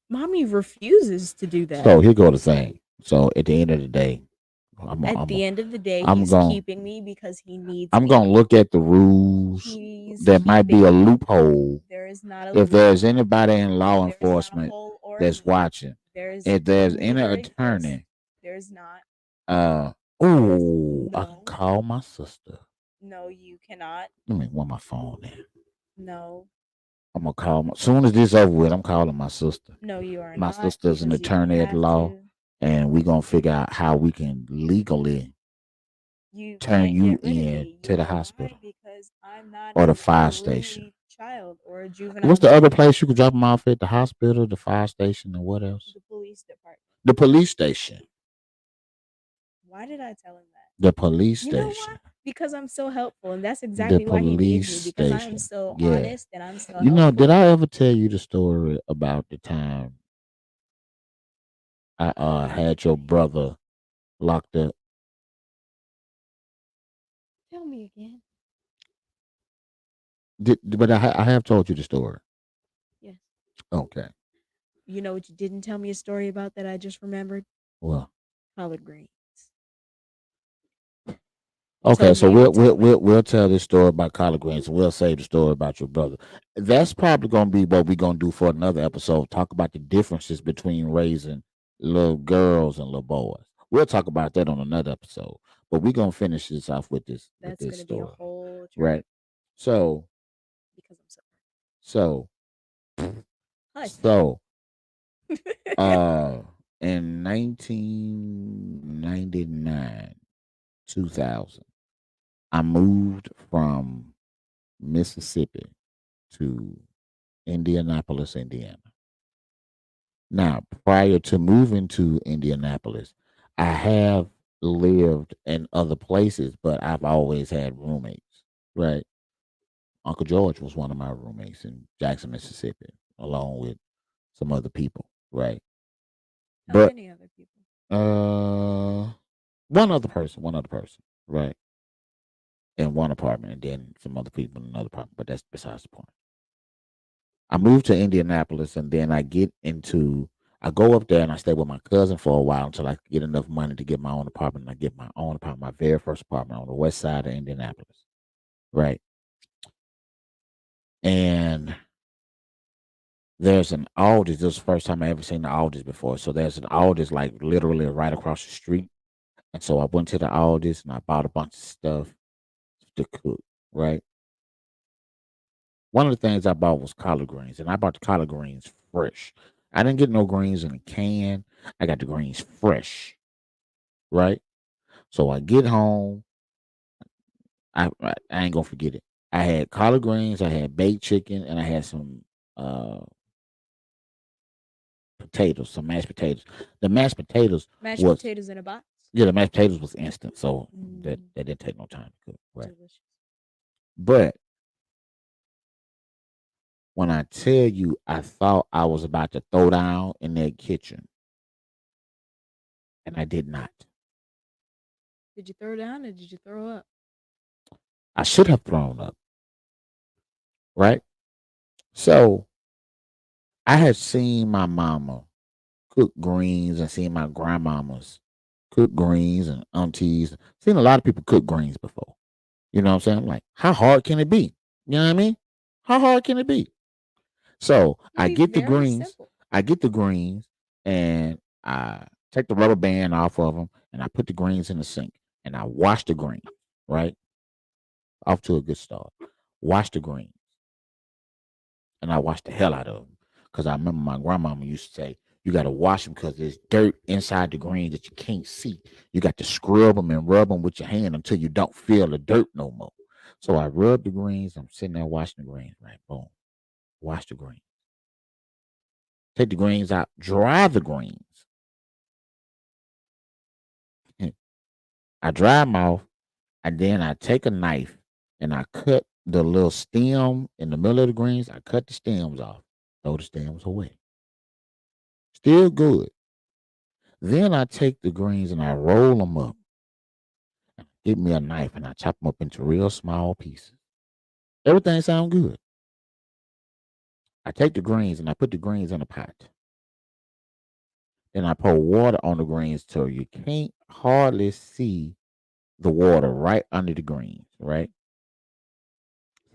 Mommy refuses to do that. So here go the thing. So at the end of the day, I'm At I'm the end of the day, I'm he's going keeping me because he needs I'm me. gonna look at the rules. He's There might be a keeping me. loophole. There is not a If there's loophole. anybody in law There is not a enforcement hole or a that's leak. watching, There's if there's any neither exist. attorney, There's not. uh, There's I can no. call my sister. No, you cannot. Let me want my phone there. No. I'm gonna call my. Soon as this over with, I'm calling my sister. No, you are My not sister's an because you don't attorney at have law, to. and we gonna figure out how we can legally You turn can't you get rid of in me. You to the know why? hospital Because I'm not or the an fire station. unruly child or a juvenile What's the other delinquent. place you could drop them off at? The hospital, the fire station, and what else? The police department. The police station. Why did I tell him that? The police You know station. what? Because I'm so helpful, and that's The exactly why he needs police me, because I am station. so Yeah. honest and I'm so You know, did helpful. I ever tell you the story about the time I had your brother locked up? Tell me again. But I have told you the story. Yes. Okay. You know what you didn't tell me a story about that I just remembered? Well, Collard greens. You okay, told so me you would tell it. we'll tell this story about collard greens, and we'll save the story about your brother. That's probably gonna be what we're gonna do for another episode. Talk about the differences between raising little girls and little boys. We'll talk about that on another episode. But we're gonna finish this off with That's this gonna be a story, whole journey right? So because I'm so so hush. so uh in 1999, 2000, I moved from Mississippi to Indianapolis, Indiana. Now, prior to moving to Indianapolis, I have lived in other places, but I've always had roommates, right? Uncle George was one of my roommates in Jackson, Mississippi, along with some other people, right? How But many other people? uh one other person, right? In one apartment, and then some other people in another apartment, but that's besides the point. I moved to Indianapolis, and then I go up there and I stay with my cousin for a while until I could get enough money to get my own apartment. And I get my own apartment, my very first apartment on the west side of Indianapolis, right? And there's an Aldi's. This is the first time I ever seen the Aldi's before. So there's an Aldi's like literally right across the street. And so I went to the Aldi's and I bought a bunch of stuff to cook, right? One of the things I bought was collard greens, and I bought the collard greens fresh. I didn't get no greens in a can. I got the greens fresh, right? So I get home. I ain't gonna forget it. I had collard greens, I had baked chicken, and I had some uh potatoes, some mashed potatoes. The mashed potatoes Mashed was potatoes in a box. yeah, the mashed potatoes was instant, so Mm, that didn't take no time to cook, right? delicious. But when I tell you, I thought I was about to throw down in that kitchen, and I did not. Did you throw down or did you throw up? I should have thrown up, right? So I had seen my mama cook greens and seen my grandmamas cook greens and aunties. Seen a lot of people cook greens before. You know what I'm saying? I'm like, how hard can it be? You know what I mean? How hard can it be? So It'd be very simple. I get the greens, and I take the rubber band off of them, and I put the greens in the sink, and I wash the greens, right? Off to a good start. Wash the greens, and I wash the hell out of them. Because I remember my grandmama used to say, you got to wash them because there's dirt inside the greens that you can't see. You got to scrub them and rub them with your hand until you don't feel the dirt no more. So I rub the greens. I'm sitting there washing the greens, right? Boom. Wash the greens. Take the greens out. Dry the greens. I dry them off, and then I take a knife and I cut the little stem in the middle of the greens. I cut the stems off. Throw the stems away. Still good. Then I take the greens and I roll them up. Get me a knife and I chop them up into real small pieces. Everything sound good. I take the greens and I put the greens in a pot. Then I pour water on the greens till you can't hardly see the water right under the greens, right?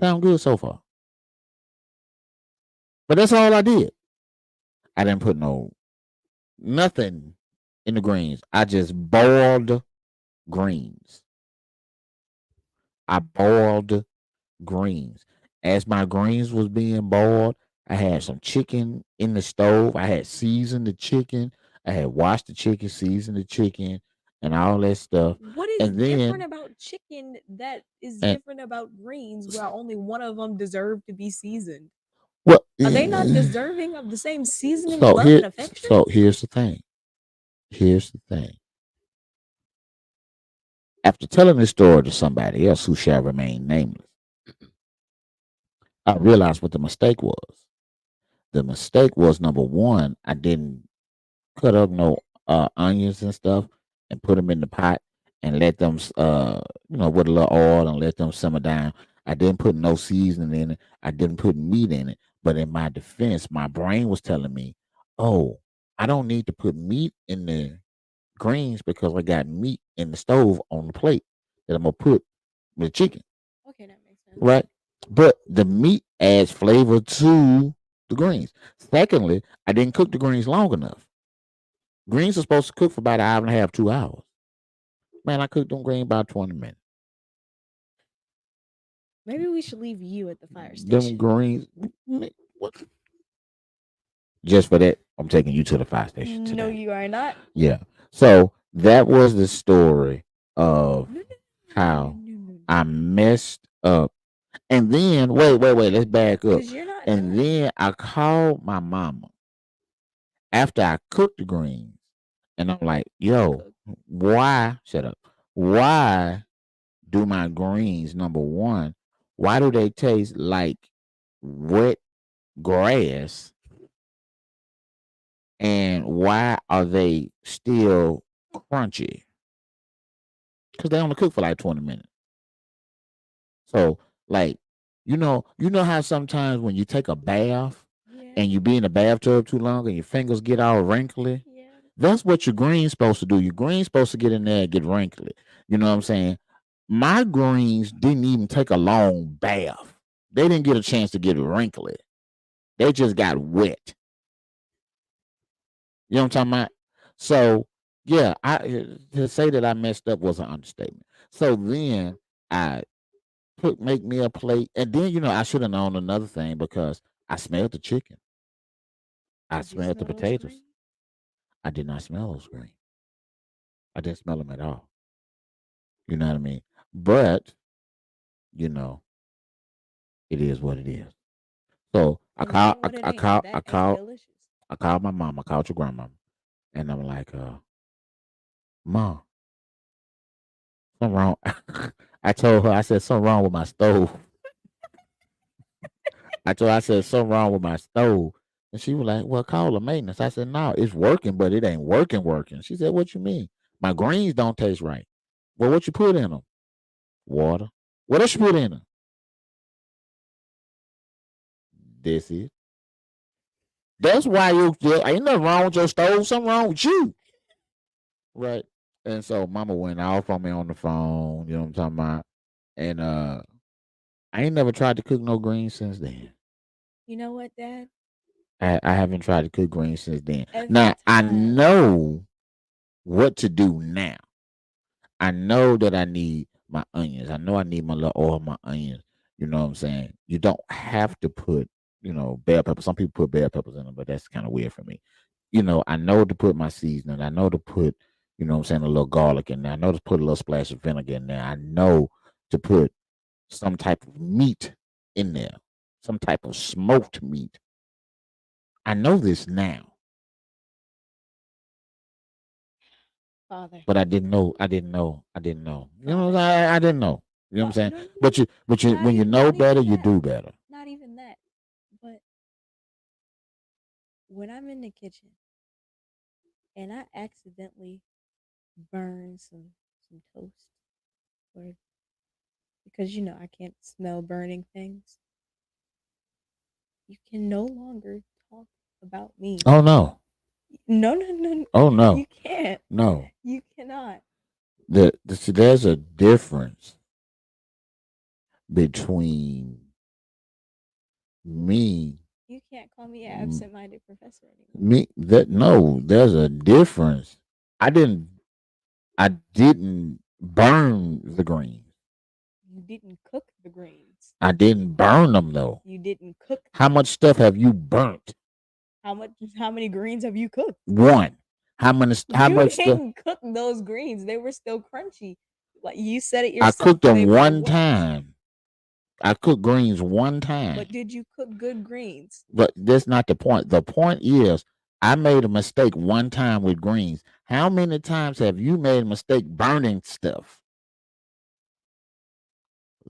Sound good so far. But that's all I did. I didn't put nothing in the greens. I just boiled greens. I boiled greens. As my greens was being boiled, I had some chicken in the stove. I had seasoned the chicken. I had washed the chicken, seasoned the chicken, and all that stuff. What is And different then, about chicken that is and different about greens where only one of them deserve to be seasoned? well, Are they not deserving of the same seasoning, so love, here, and affection? so here's the thing. Here's the thing. After telling this story to somebody else who shall remain nameless, I realized what the mistake was. The mistake was, number one, I didn't cut up no onions and stuff and put them in the pot and let them with a little oil and let them simmer down. I didn't put no seasoning in it. I didn't put meat in it. But in my defense, my brain was telling me, "Oh, I don't need to put meat in the greens because I got meat in the stove on the plate that I'm gonna put with chicken." Okay, that makes sense. Right? But the meat adds flavor to the greens. Secondly, I didn't cook the greens long enough. Greens are supposed to cook for about an hour and a half, 2 hours. Man, I cooked them greens about 20 minutes. Maybe we should leave you at the fire Them station. greens, what? Just for that, I'm taking you to the fire station No, today. you are not. Yeah. So that was the story of No, no, how no, no, no. I messed up. And then, wait, let's back up. Because you're not And done. then I called my mama after I cooked the greens. And I'm like, Not yo, cooked. why? Shut up. Why do my greens, number one, why do they taste like wet grass? And why are they still crunchy? Because they only cook for like 20 minutes. So, like, you know how sometimes when you take a bath Yeah. and you be in the bathtub too long and your fingers get all wrinkly? Yeah. That's what your green's supposed to do. Your green's supposed to get in there and get wrinkly. You know what I'm saying? My greens didn't even take a long bath. They didn't get a chance to get wrinkly. They just got wet. You know what I'm talking about? So yeah, I to say that I messed up was an understatement. So then I make me a plate, and then I should have known another thing because I smelled the chicken, I Did you smelled the smell those potatoes. greens? I did not smell those greens. I didn't smell them at all. You know what I mean? But you know, it is what it is. So I And it call, ain't I, what it I ain't, call, because I that ain't call, delicious. I called my mom. I called your grandma, and I'm like, Mom, something wrong. I told her, I said something wrong with my stove. I said something wrong with my stove. And she was like, "Well, call the maintenance." I said, "No, it's working, but it ain't working. She said, "What you mean? My greens don't taste right." Well, what you put in them? Water. What else you put in them? This is. That's why ain't nothing wrong with your stove. Something wrong with you. Right. And so mama went off on me on the phone. You know what I'm talking about? And I ain't never tried to cook no greens since then. You know what, Dad? I haven't tried to cook greens since then. Every Now I time. know what to do now. I know that I need my onions. I know I need my little oil, my onions. You know what I'm saying? You don't have to put, bell peppers. Some people put bell peppers in them, but that's kind of weird for me. I know to put my seasoning. I know to put, what I'm saying, a little garlic in there. I know to put a little splash of vinegar in there. I know to put some type of meat in there, some type of smoked meat. I know this now, Father. but I didn't know. I didn't know. I didn't know. Father. I didn't know. You know what I'm saying? No, no, no, But no. when you know Not better, even you that. do better. Not even that. But when I'm in the kitchen and I accidentally burn some toast, or because I can't smell burning things, you can no longer talk about me. Oh no. No, no, no. Oh You no. can't. No. You cannot. See, there's a difference between me, You can't call me an m- absent-minded professor anymore. me that no. There's a difference. I didn't. I didn't burn the greens. You didn't cook the greens. I didn't burn them though. You didn't cook How them. much stuff have you burnt? How many greens have you cooked? One. How many? How You much stuff? didn't cook those greens. They were still crunchy. Like you said it I yourself, cooked them they were one wet. time. I cooked greens one time. But did you cook good greens? But that's not the point. The point is, I made a mistake one time with greens. How many times have you made a mistake burning stuff?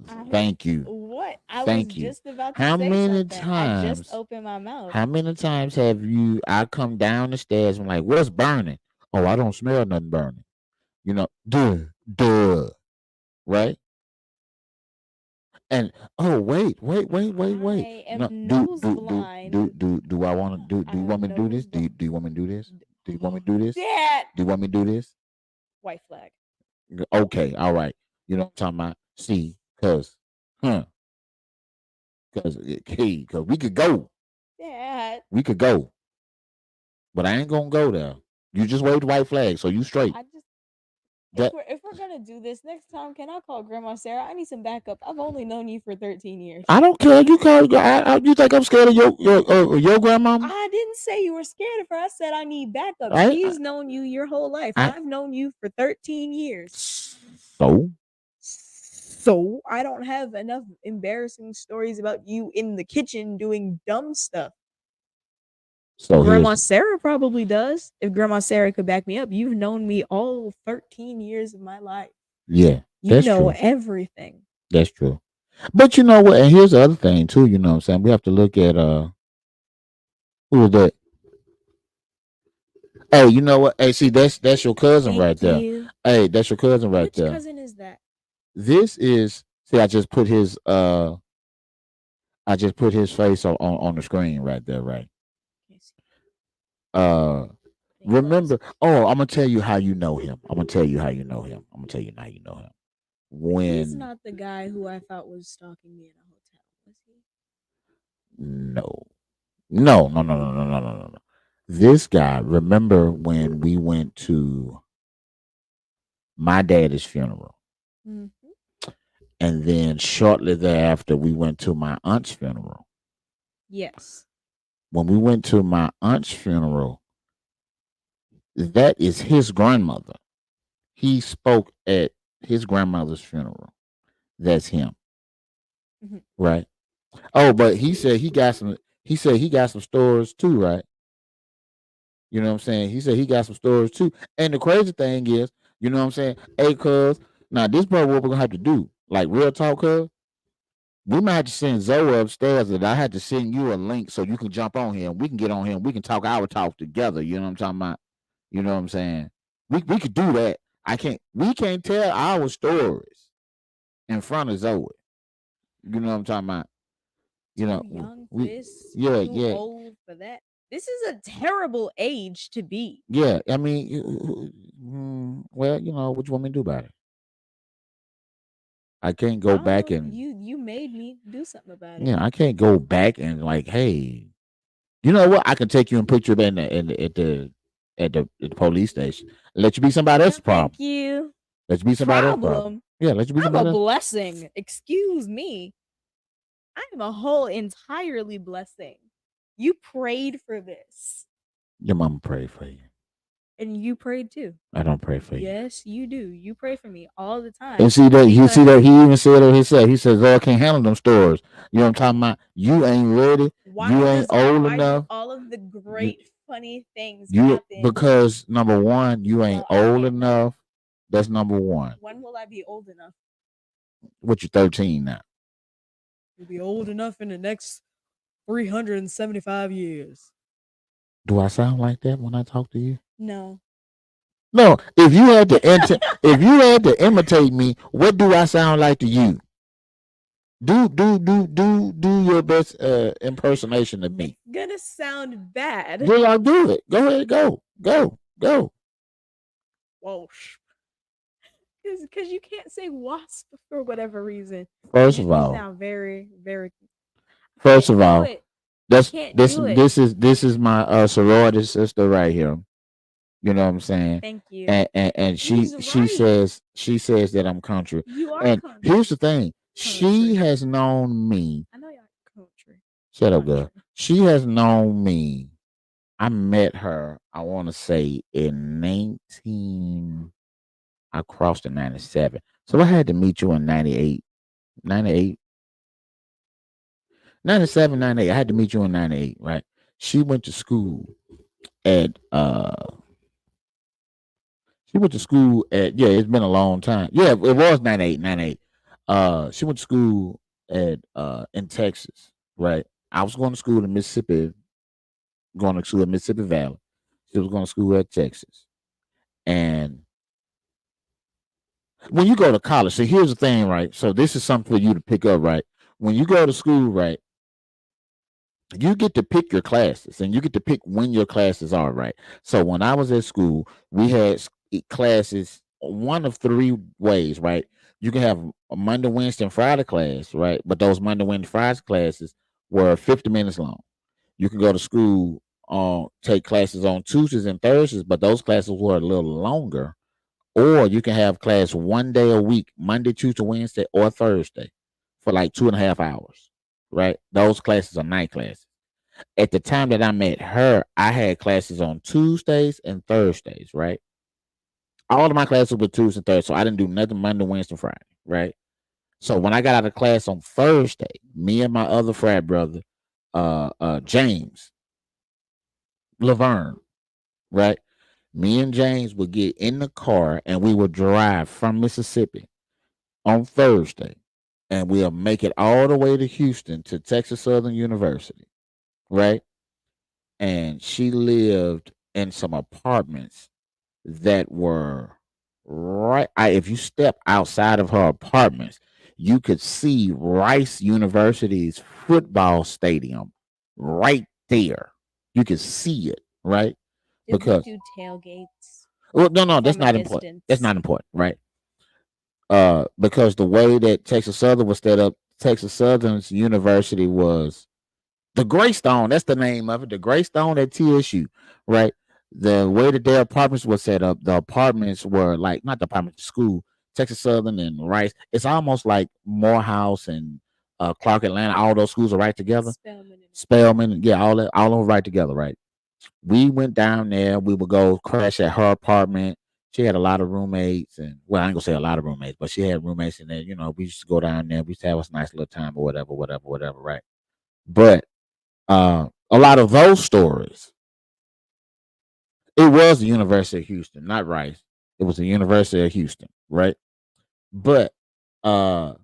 I Thank you. what? I was Thank you. just about to How say many something. I just times? opened my mouth. How many times have you? I come down the stairs and like, what's burning? Oh, I don't smell nothing burning. Duh, duh, right? And oh, wait. I No, am nose blind. do I want to do? Do you want I'm me to do nose this? blind. Do you want me to do this? Do you want me to do this? Dad! Do you want me to do this? White flag. Okay, all right. You know what I'm talking about? See, huh? Cause hey, cause Dad. we could go, but I ain't gonna go there. You just waved the white flag, so you straight. I just That if we're gonna do this next time, can I call Grandma Sarah? I need some backup. I've only known you for 13 years. I don't care. You call. You think I'm scared of your grandmama? I didn't say you were scared of her. I said I need backup. Right? She's known you your whole life. I I've known you for 13 years. so So I don't have enough embarrassing stories about you in the kitchen doing dumb stuff. so Grandma here's Sarah probably does. If Grandma Sarah could back me up, you've known me all 13 years of my life. yeah, You that's know true. everything. That's true. But you know what? And here's the other thing too. You know what I'm saying? We have to look at who is that? Hey, you know what? Hey, see, that's your cousin right Thank there. you. Hey, that's your cousin right Which there. cousin is that? This is see, I just put his face on the screen right there, right? Can't see. Uh Thank remember, glasses. oh, I'm gonna tell you how you know him. I'm gonna tell you how you know him. I'm gonna tell you how you know him. He's When not the guy who I thought was stalking me in a hotel, was he? no. No. This guy, remember when we went to my daddy's funeral? Mm-hmm. And then shortly thereafter, we went to my aunt's funeral. Yes. When we went to my aunt's funeral, that is his grandmother. He spoke at his grandmother's funeral. That's him, Mm-hmm. right? Oh, but he said he got some. He said he got some stores too, right? You know what I'm saying? He said he got some stores too. And the crazy thing is, you know what I'm saying? Hey, cuz, now this part what we're gonna have to do. Like real talk, cuz. We might have to send Zoe upstairs, and I had to send you a link so you can jump on here and we can get on here and we can talk our talk together. You know what I'm talking about? You know what I'm saying? We could do that. We can't tell our stories in front of Zoe. You know what I'm talking about? You Too know, young for we this, yeah, too yeah, old for that. This is a terrible age to be. yeah. I mean, well, what you want me to do about it? I can't I go don't back know. and You made me do something about it. yeah, I can't go back and like, hey, you know what? I can take you and put you at the police station. Let you be somebody else's problem. Thank you. Let you be somebody else's problem. Problem. Yeah, let you be I'm a somebody else. blessing. Excuse me. I am a whole entirely blessing. You prayed for this. Your mama prayed for you. And you prayed too. I don't pray for you. Yes, you do. You pray for me all the time. And see that Because he even said it himself. He says, "Oh, I can't handle them stores." You know what I'm talking about? You ain't ready. You ain't old why do enough. all of the You great funny things you happen because number one, you ain't while I old am not? enough. That's number one. When will I be old enough? What you 13 now? You'll be old enough in the next 375 years. Do I sound like that when I talk to you? No. No. If you had to imitate me, what do I sound like to you? Do your best impersonation of me. It's gonna sound bad. Will I do it? Go ahead, go. Whoa. Because you can't say wasp for whatever reason. First of You all, sound very, very. I first can't of do all, it. I that's can't this do it. this is my sorority sister right here. You know what I'm saying? Thank you. And He's she right. says that I'm country. You are And country. here's the thing: she Country. has known me. I know y'all country. Shut up, girl. She has known me. I met her. I want to say in 19. I crossed in 97. So I had to meet you in 98, 98, 97, 98. I had to meet you in 98, right? She went to school at she went to school at, yeah, it's been a long time. Yeah, it was 98, 98. She went to school at in Texas, right? I was going to school in Mississippi, going to school at Mississippi Valley. She was going to school at Texas. And when you go to college, so here's the thing, right? So this is something for you to pick up, right? When you go to school, right, you get to pick your classes and you get to pick when your classes are, right? So when I was at school, we had classes one of three ways, right? You can have a Monday, Wednesday, and Friday class, right? But those Monday, Wednesday, Friday classes were 50 minutes long. You can go to school, take classes on Tuesdays and Thursdays, but those classes were a little longer. Or you can have class one day a week, Monday, Tuesday, Wednesday, or Thursday for like 2.5 hours, right? Those classes are night classes. At the time that I met her, I had classes on Tuesdays and Thursdays, right? All of my classes were Tuesdays and Thursdays, so I didn't do nothing Monday, Wednesday, Friday, right? So when I got out of class on Thursday, me and my other frat brother, James Laverne, right? Me and James would get in the car and we would drive from Mississippi on Thursday, and we'll make it all the way to Houston to Texas Southern University, right? And she lived in some apartments that were right. If you step outside of her apartments, you could see Rice University's football stadium right there. You could see it, right? Did we Because do tailgates well, no, that's from a not important. That's distance? not important, right? Because the way that Texas Southern was set up, Texas Southern's university was the Greystone. That's the name of it. The Greystone at TSU, right? The way that their apartments were set up, the apartments were like not the apartments, the school, Texas Southern and Rice. It's almost like Morehouse and Clark Atlanta. All those schools are right together. Spelman and Spelman, yeah, all of them right together, right? We went down there. We would go crash at her apartment. She had a lot of roommates, and well, I ain't gonna say a lot of roommates, but she had roommates in there. You know, we used to go down there. We used to have us a nice little time or whatever, whatever, right? But a lot of those stories, it was the University of Houston, not Rice. It was the University of Houston, right? But uh,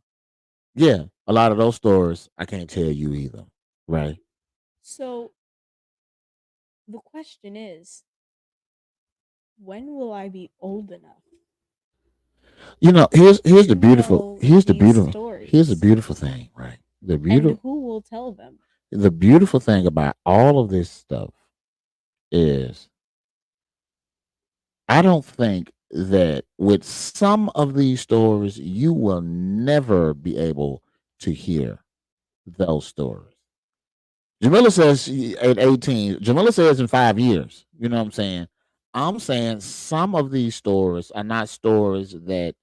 yeah, a lot of those stories I can't tell you either, right? so the question is, when will I be old enough You know, here's to the beautiful know these here's the stories? beautiful thing, right? And who will tell them? The beautiful thing about all of this stuff is I don't think that with some of these stories you will never be able to hear those stories. Jamila says at 18, Jamila says in 5 years. You know what I'm saying? I'm saying some of these stories are not stories that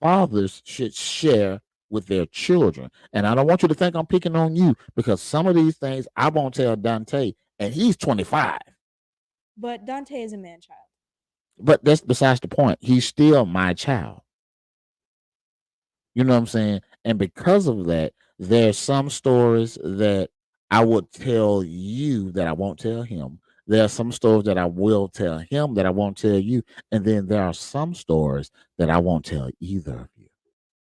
fathers should share with their children. And I don't want you to think I'm picking on you because some of these things I won't tell Dante, and he's 25. But Dante is a man child. But that's besides the point. He's still my child. You know what I'm saying? And because of that, there's some stories that I would tell you that I won't tell him. There are some stories that I will tell him that I won't tell you. And then there are some stories that I won't tell either of you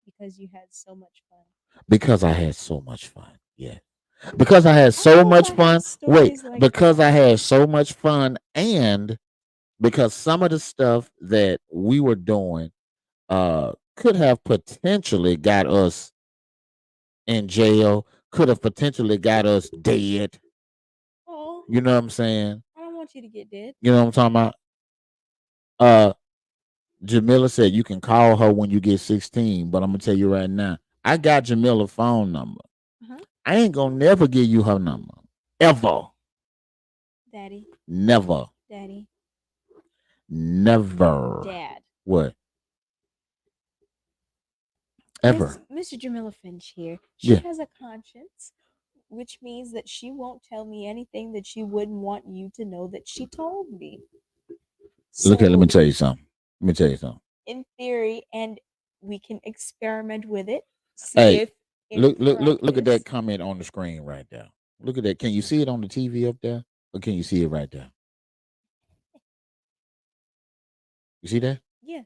Because you had so much fun. because I had so much fun. Yeah. Because I had I so hope much I have fun. Wait, stories like because I that. had so much fun and because some of the stuff that we were doing could have potentially got us in jail, could have potentially got us dead. Oh, You know what I'm saying? I don't want you to get dead. You know what I'm talking about? Uh Jamila said you can call her when you get 16, but I'm gonna tell you right now, I got Jamila's phone number. Uh-huh. I ain't gonna never give you her number. Ever. Daddy, Never. daddy, Never. dad. What? Ever. Mr. Jamila Finch here. She Yeah. has a conscience, which means that she won't tell me anything that she wouldn't want you to know that she told me. Look at let me So, tell you something. Let me tell you something. in theory, and we can experiment with it, see Hey, if in look at that practice. comment on the screen right there. Look at that. Can you see it on the TV up there? Or can you see it right there? You see that? Yeah.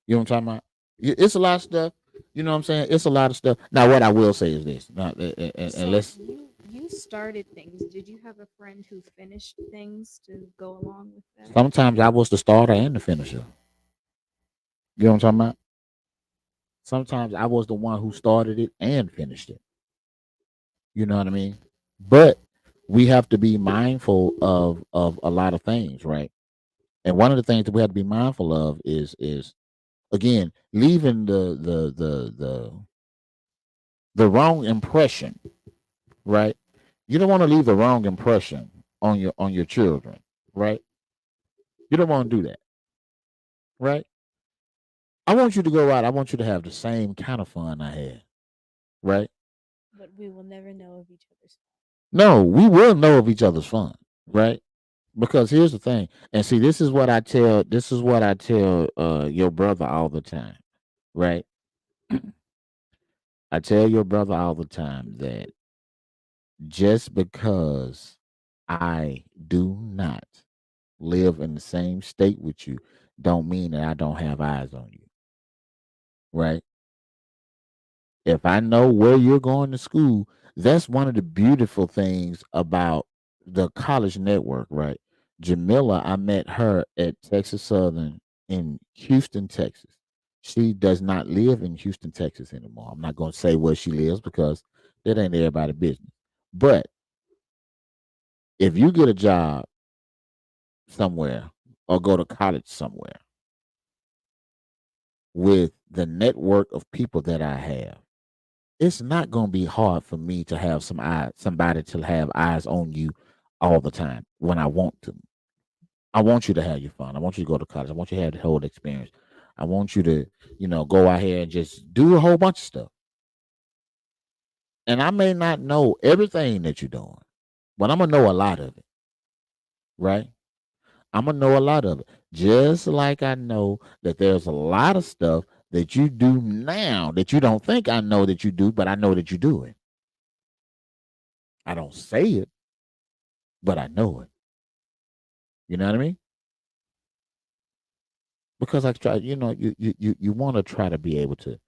You know what I'm talking about? It's a lot of stuff. You know what I'm saying? It's a lot of stuff. Now, what I will say is this. Now, and So let's. you started things. Did you have a friend who finished things to go along with that? Sometimes I was the starter and the finisher. You know what I'm talking about? Sometimes I was the one who started it and finished it. You know what I mean? But we have to be mindful of a lot of things, right? And one of the things that we have to be mindful of is again leaving the wrong impression, right? You don't want to leave the wrong impression on your children, right? You don't want to do that, right? I want you to go out. I want you to have the same kind of fun I had, right? But we will never know of each other's. No, we will know of each other's fun, right? Because here's the thing, and see, this is what I tell. This is what I tell your brother all the time, right? I tell your brother all the time that just because I do not live in the same state with you, don't mean that I don't have eyes on you, right? If I know where you're going to school, that's one of the beautiful things about the college network, right? Jamila, I met her at Texas Southern in Houston, Texas. She does not live in Houston, Texas anymore. I'm not going to say where she lives because that ain't everybody's business. But if you get a job somewhere or go to college somewhere with the network of people that I have, it's not going to be hard for me to have somebody to have eyes on you all the time when I want to. I want you to have your fun. I want you to go to college. I want you to have the whole experience. I want you to, go out here and just do a whole bunch of stuff. And I may not know everything that you're doing, but I'm gonna know a lot of it, right? I'm gonna know a lot of it. Just like I know that there's a lot of stuff that you do now that you don't think I know that you do, but I know that you do it. I don't say it, but I know it. You know what I mean? Because I try, you want to try to be able to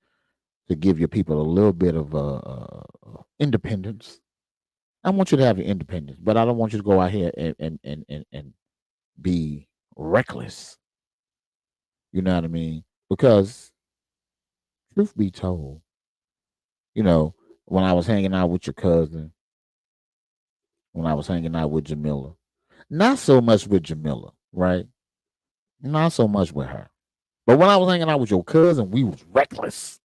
give your people a little bit of independence. I want you to have your independence, but I don't want you to go out here and be reckless. You know what I mean? Because truth be told, you know, when I was hanging out with your cousin, when I was hanging out with Jamila, not so much with Jamila, right? Not so much with her. But when I was hanging out with your cousin, we was reckless.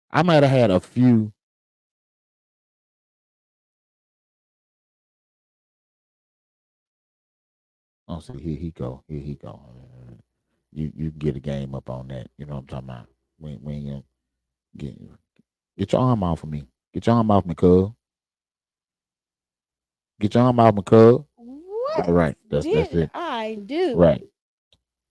I might have had a few. Oh, see, here he go. Here he go. You get a game up on that. You know what I'm talking about? When you get your arm off of me. Get your arm off me, cuz. Get your arm off me, cuz. What All right, that's did it. I do? Right.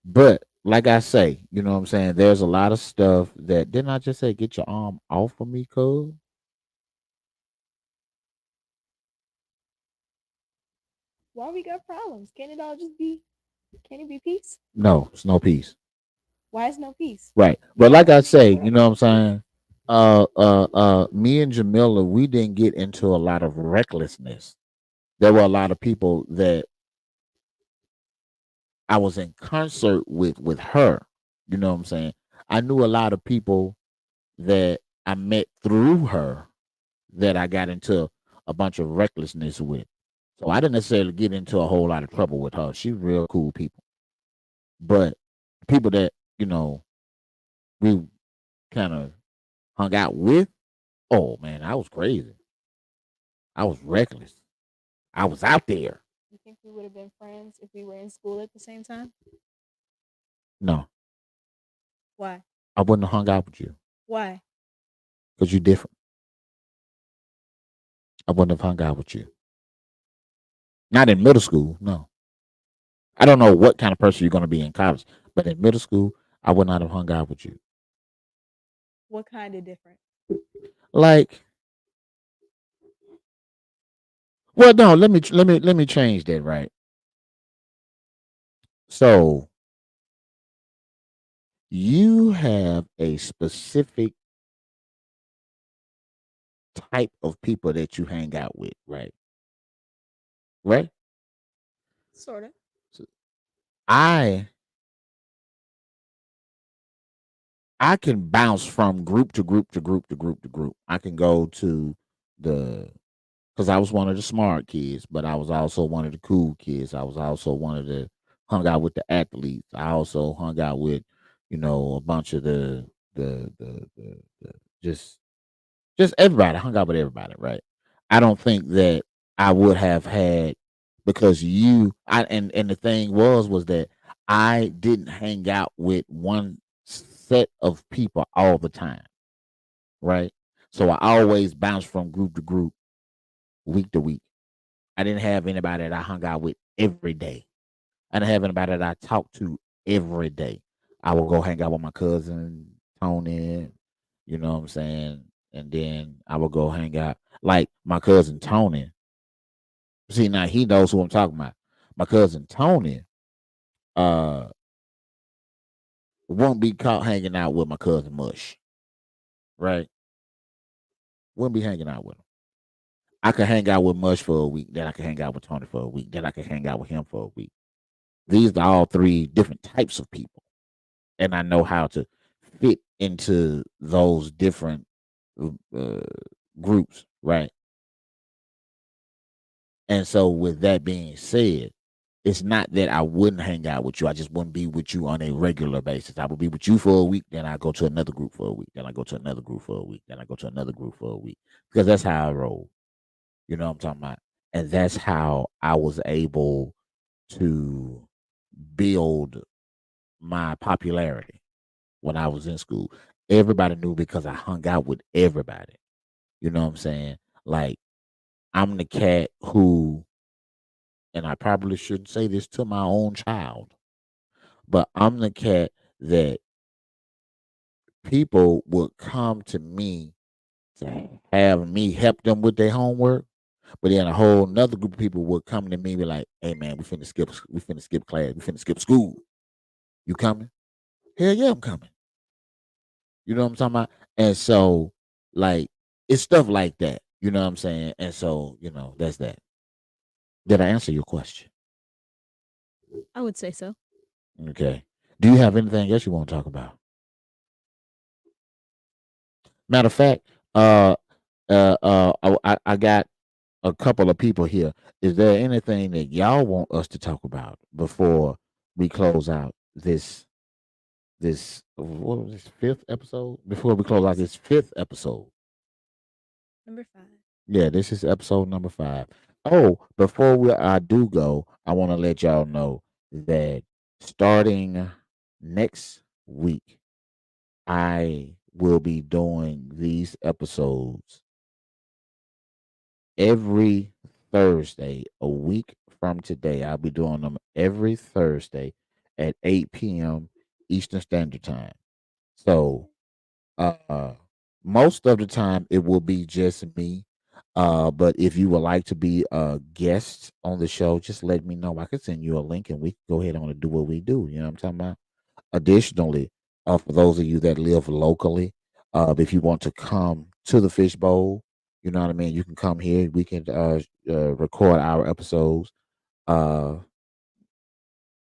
But like I say, you know what I'm saying? There's a lot of stuff that didn't I just say get your arm off of me, cuz? Why we got problems? Can it all just be? Can it be peace? No, it's no peace. Why is no peace? Right. But like I say, you know what I'm saying? Me and Jamila, we didn't get into a lot of recklessness. There were a lot of people that I was in concert with her. You know what I'm saying? I knew a lot of people that I met through her that I got into a bunch of recklessness with. So I didn't necessarily get into a whole lot of trouble with her. She's real cool people. But people that, we kind of hung out with, oh man, I was crazy. I was reckless. I was out there. You think we would have been friends if we were in school at the same time? No, Why? I wouldn't have hung out with you Why? because you're different. I wouldn't have hung out with you. Not in middle school, no. I don't know what kind of person you're going to be in college, but in middle school, I would not have hung out with you. What kind of different? Like, well, no, let me change that, right? So you have a specific type of people that you hang out with, right? Right? Sort of. So I I can bounce from group to group to group to group to group. I can go to the because I was one of the smart kids, but I was also one of the cool kids. I was also one of the hung out with the athletes. I also hung out with, a bunch of the just just everybody. I hung out with everybody, right? I don't think that I would have had because and the thing was that I didn't hang out with one set of people all the time, right? So I always bounced from group to group, week to week. I didn't have anybody that I hung out with every day. I didn't have anybody that I talked to every day. I would go hang out with my cousin Tony, you know what I'm saying? And then I would go hang out like my cousin Tony. See, now he knows who I'm talking about. My cousin Tony uh won't be caught hanging out with my cousin Mush, right? Wouldn't be hanging out with him. I could hang out with Mush for a week, then I could hang out with Tony for a week, then I could hang out with him for a week. These are all three different types of people, and I know how to fit into those different uh, groups, right? And so, with that being said, it's not that I wouldn't hang out with you. I just wouldn't be with you on a regular basis. I would be with you for a week, then I go to another group for a week, then I go to another group for a week, then I go to another group for a week because that's how I roll. You know what I'm talking about? And that's how I was able to build my popularity when I was in school. Everybody knew because I hung out with everybody. You know what I'm saying? Like I'm the cat who, and I probably shouldn't say this to my own child, but I'm the cat that people would come to me to have me help them with their homework. But then a whole another group of people would come to me and be like, "Hey man, we finna skip class, we finna skip school. You coming? Hell yeah, I'm coming." You know what I'm talking about? And so, like, it's stuff like that. You know what I'm saying? And so, that's that. Did I answer your question? I would say so. Okay. Do you have anything else you want to talk about? Matter of fact, I got a couple of people here. Is there anything that y'all want us to talk about before we close out this what was this fifth episode? Before we close out Yes. this fifth episode. Number 5. Yeah, this is episode number 5. Oh, before I do go, I want to let y'all know that starting next week, I will be doing these episodes every Thursday, a week from today. I'll be doing them every Thursday at 8 p.m. Eastern Standard Time. So Uh, most of the time, it will be just me. But if you would like to be a guest on the show, just let me know. I can send you a link and we can go ahead on and do what we do. You know what I'm talking about? Additionally, for those of you that live locally, if you want to come to the Fishbowl, you know what I mean? You can come here. We can record our episodes. Uh,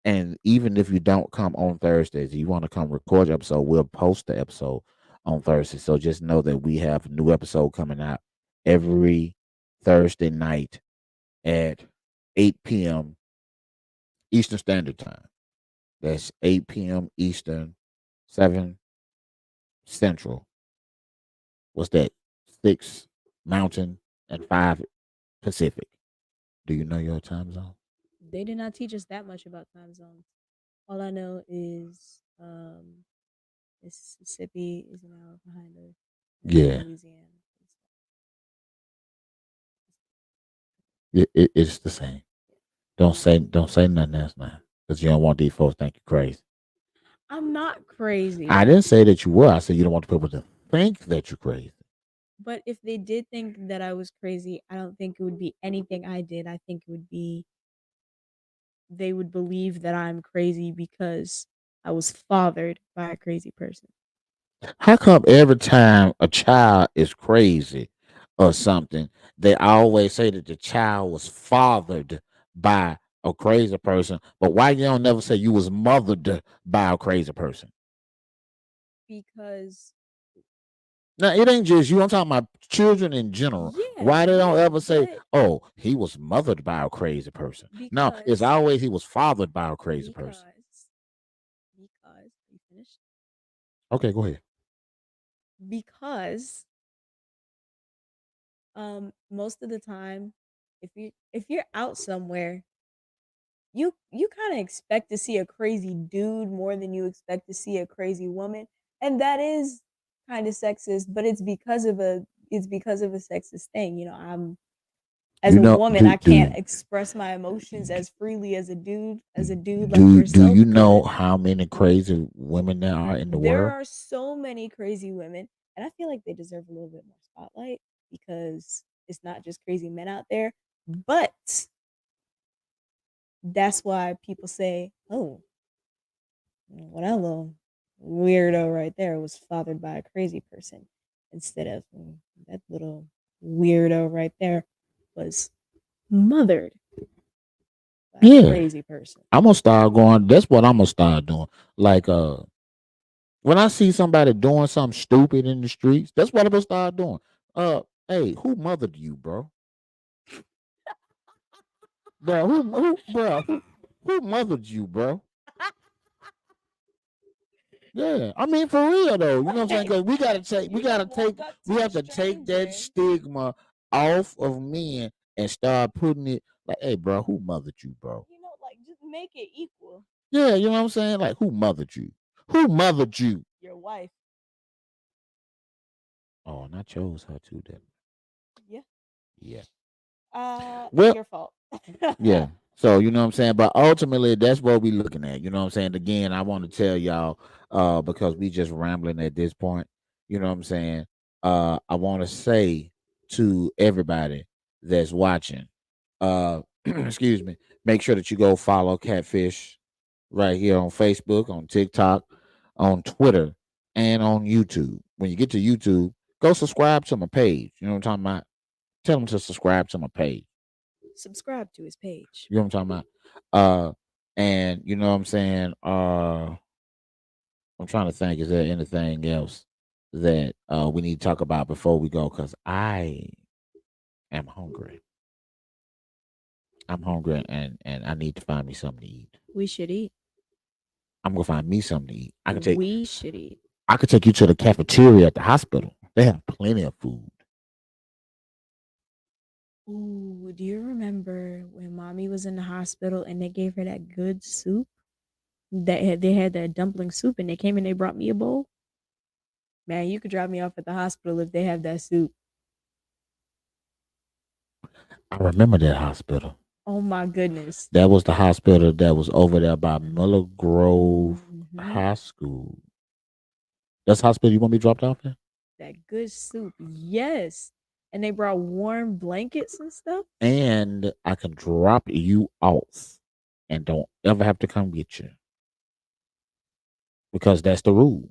and even if you don't come on Thursdays, you want to come record your episode, we'll post the episode on Thursday. So just know that we have a new episode coming out every Thursday night at 8 p.m. Eastern Standard Time. That's 8 p.m. Eastern, 7 Central. What's that? 6 Mountain and 5 Pacific. Do you know your time zone? They did not teach us that much about time zones. All I know is Mississippi is an hour behind us, and Yeah, Louisiana is it's the same. Don't say nothing else now, because you don't want these folks to think you crazy. I'm not crazy. I didn't say that you were. I said you don't want people to think that you're crazy. But if they did think that I was crazy, I don't think it would be anything I did. I think it would be they would believe that I'm crazy because I was fathered by a crazy person. How come every time a child is crazy or something, they always say that the child was fathered by a crazy person, but why you don't never say you was mothered by a crazy person? Because Now it ain't just you. I'm talking about children in general. yeah, Why they don't yeah, ever say, but "Oh, he was mothered by a crazy person"? No, it's because always he was fathered by a crazy person. because you finished? Okay, go ahead. Because most of the time, if you're out somewhere, you kind of expect to see a crazy dude more than you expect to see a crazy woman, and that is kind of sexist, but it's because of a sexist thing. You know, I'm as You a know, woman, do I can't do express my emotions as freely as a dude like do yourself you know could. how many crazy women there are in the There world? are so many crazy women, and I feel like they deserve a little bit more spotlight because it's not just crazy men out there. But that's why people say, "Oh, well, that little weirdo right there was fathered by a crazy person," instead of that little weirdo right there was mothered by a Yeah, crazy person. I'm gonna start going. That's what I'm gonna start doing. Like when I see somebody doing something stupid in the streets, that's what I'm gonna start doing. Uh, hey, who mothered you, bro? Bro, who mothered you, bro? Yeah, I mean for real though, you know what I'm saying? Hey, Because you don't walk up we to a have to take that stranger. stigma off of men and start putting it like, hey, bro, who mothered you, bro? You know, like just make it equal. Yeah, you know what I'm saying? Like, who mothered you? Who mothered you? Your wife. Oh, and I chose her too. Then, Yeah. yeah. It's Well, your fault. yeah. So you know what I'm saying, but ultimately that's what we looking at. You know what I'm saying. Again, I want to tell y'all, because we just rambling at this point. You know what I'm saying. I want to say to everybody that's watching, excuse me, make sure that you go follow Catfish right here on Facebook, on TikTok, on Twitter, and on YouTube. When you get to YouTube, go subscribe to my page. You know what I'm talking about. Tell them to subscribe to my page. Subscribe to his page. You know what I'm talking about? And you know what I'm saying? I'm trying to think, is there anything else that we need to talk about before we go? Because I am hungry. I'm hungry and I need to find me something to eat. We should eat. I'm gonna find me something to eat. We should eat. I could take you to the cafeteria at the hospital. They have plenty of food. Ooh, do you remember when mommy was in the hospital and they gave her that good soup? They had that dumpling soup and they came and they brought me a bowl. Man, you could drop me off at the hospital if they have that soup. I remember that hospital. Oh my goodness. That was the hospital that was over there by Miller Grove Hmm. High School. That's the hospital you want me dropped off at? That good soup. Yes. And they brought warm blankets and stuff. And I can drop you off and don't ever have to come get you because that's the rule.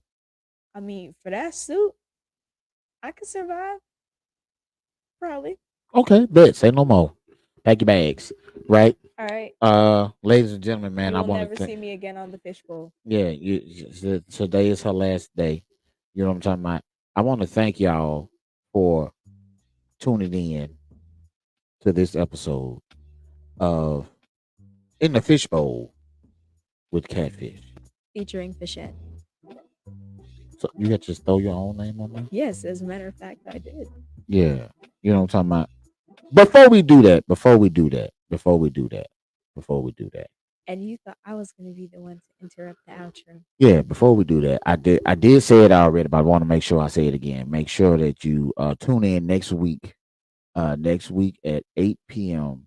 I mean, for that soup, I could survive. Probably. Okay, bet. Say no more. Pack your bags, right? All right. Ladies and gentlemen, man, You I will want never to see me again on the fishbowl. yeah, today is her last day. You know what I'm talking about? I want to thank y'all for tuning in to this episode of In the Fishbowl with Catfish. Featuring Phishette. So you had to just throw your own name on there? Yes, as a matter of fact, I did. Yeah. You know what I'm talking about? Before we do that, And you thought I was going to be the one to interrupt the outro. yeah, before we do that, I did say it already, but I want to make sure I say it again. Make sure that you tune in next week at 8 p.m.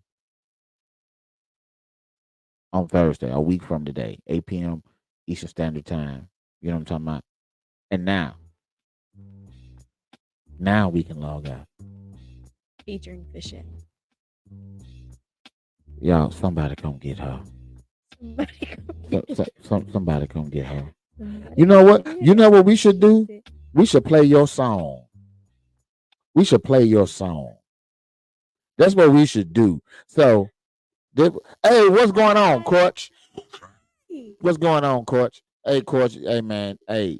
on Thursday, a week from today, 8 p.m. Eastern Standard Time. You know what I'm talking about? And now we can log out. Featuring Phishette. Y'all, somebody come get her. Somebody Somebody come get her. You somebody know come what? get You her. know what we should That's do? it. We should play your song. We should play your song. That's what we should do. So, hey, what's going on, Hi. Coach? What's going on, Coach? Hey, Coach. Hey, man. Hey,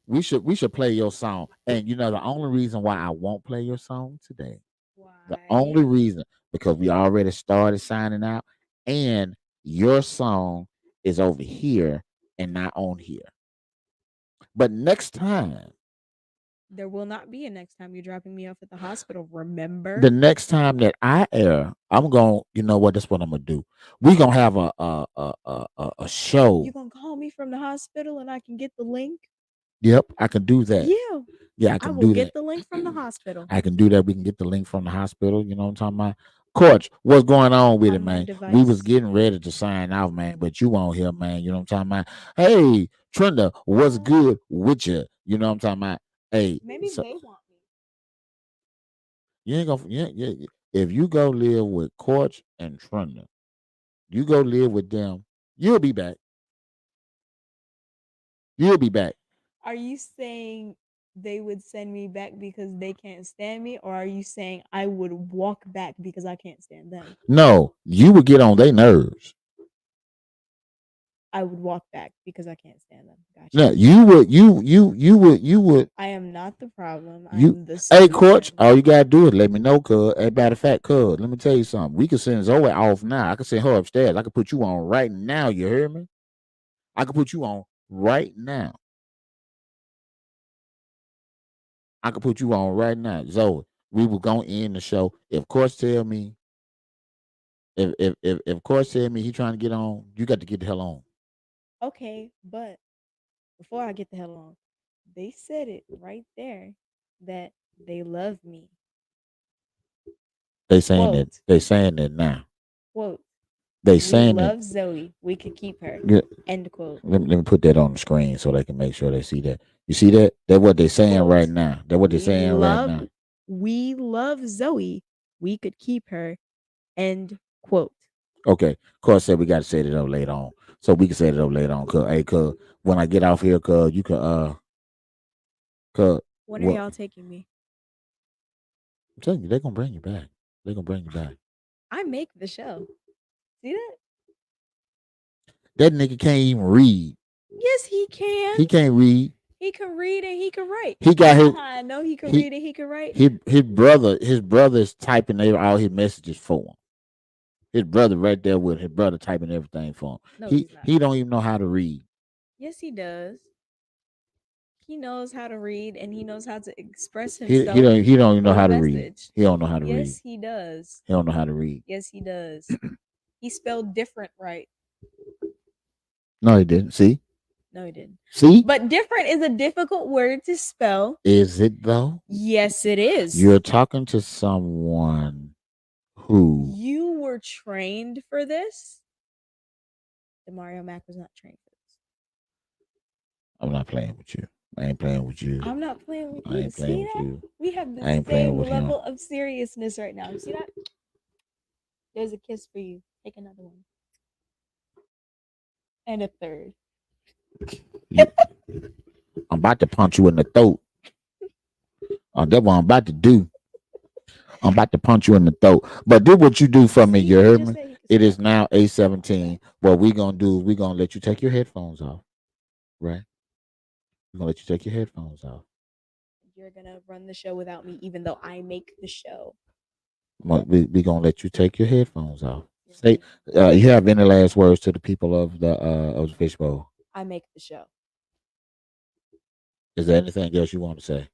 we should play your song. And you know the only reason why I won't play your song today, the Why? only reason because we already started signing out, and your song is over here and not on here. But next time, There will not be a next time you're dropping me off at the hospital, remember? the next time that I air, I'm gonna, you know what? That's what I'm gonna do. We gonna have a You show. gonna call me from the hospital and I can get the link? Yep, I can do that. Yeah, Yeah, I I can will do that. get the link from the hospital I can do that. We can get the link from the hospital. You know what I'm talking about? Coach, what's going on with it, on my man? We was device. getting ready to sign out, man, but you on here, man. You know what I'm talking about? Hey, Trenda, what's Uh, good with you? You know what I'm talking about? Hey, maybe so they want me. you ain't gonna, if you go live with Coach and Trenda, you go live with them, you'll be back. You'll be back. Are you saying they would send me back because they can't stand me, or are you saying I would walk back because I can't stand them? No, you would get on their nerves. I would walk back because I can't stand them. No, Gotcha. you would I am not the problem. you. I'm the Hey, Coach, solution. all you gotta do is let me know, cuz. Hey, matter of fact, cuz, let me tell you something. We can send Zoe off now. I can send her upstairs. I can put you on right now. You hear me? I can put you on right now. I can put you on right now, Zoe. We were gonna end the show. If Coach tell me, if Coach tell me he trying to get on, you got to get the hell on. Okay, but before I get the hell on, they said it right there that they love me. They saying that. Quote, They saying that now. quote, They we saying it. love Zoe. We could keep her. Yeah, End quote. let me put that on the screen so they can make sure they see that. You see that? That's what they saying right Quote, now. That's what they we saying right love now. we love Zoe. We could keep her. End quote. Okay. Course said we got to set it up later on, so we can set it up later on. Cause hey, cause when I get off here, cause you can cause When are what y'all taking me? I'm telling you, they're gonna bring you back. They're gonna bring you back. I make the show. See that? That nigga can't even read. Yes, he can. He can't read. He can read and he can write. He You got know his how I know he can he read and he can write? his brother is typing all his messages for him. His brother right there with his brother typing everything for him. No, He he's not. he don't even know how to read. Yes, he does. He knows how to read and he knows how to express He himself don't he don't even know through how to read. message. He don't know how to Yes, read. he does. He don't know how to read. Yes, he does. He spelled different right. No, he didn't. See? No, he didn't. See? But different is a difficult word to spell. Is it though? Yes, it is. You're talking to someone who You were trained for this. Demario Mack was not trained for this. I'm not playing with you. I ain't playing with you. I'm not playing with I you. ain't playing See with that? you. We have the I ain't playing same with him. level of seriousness right now. See that? There's a kiss for you. Take another one. And a third. You, I'm about to punch you in the throat. That's what I'm about to do. I'm about to punch you in the throat. But do what you do for me. See, You he heard just me? said he could It is stop. now 8:17. What we gonna do is we gonna let you take your headphones off. Right? We're gonna let you take your headphones off. You're gonna run the show without me, even though I make the show. We gonna let you take your headphones off. You're Say, gonna. you have any last words to the people of the fishbowl? I make the show. Is there anything else you want to say?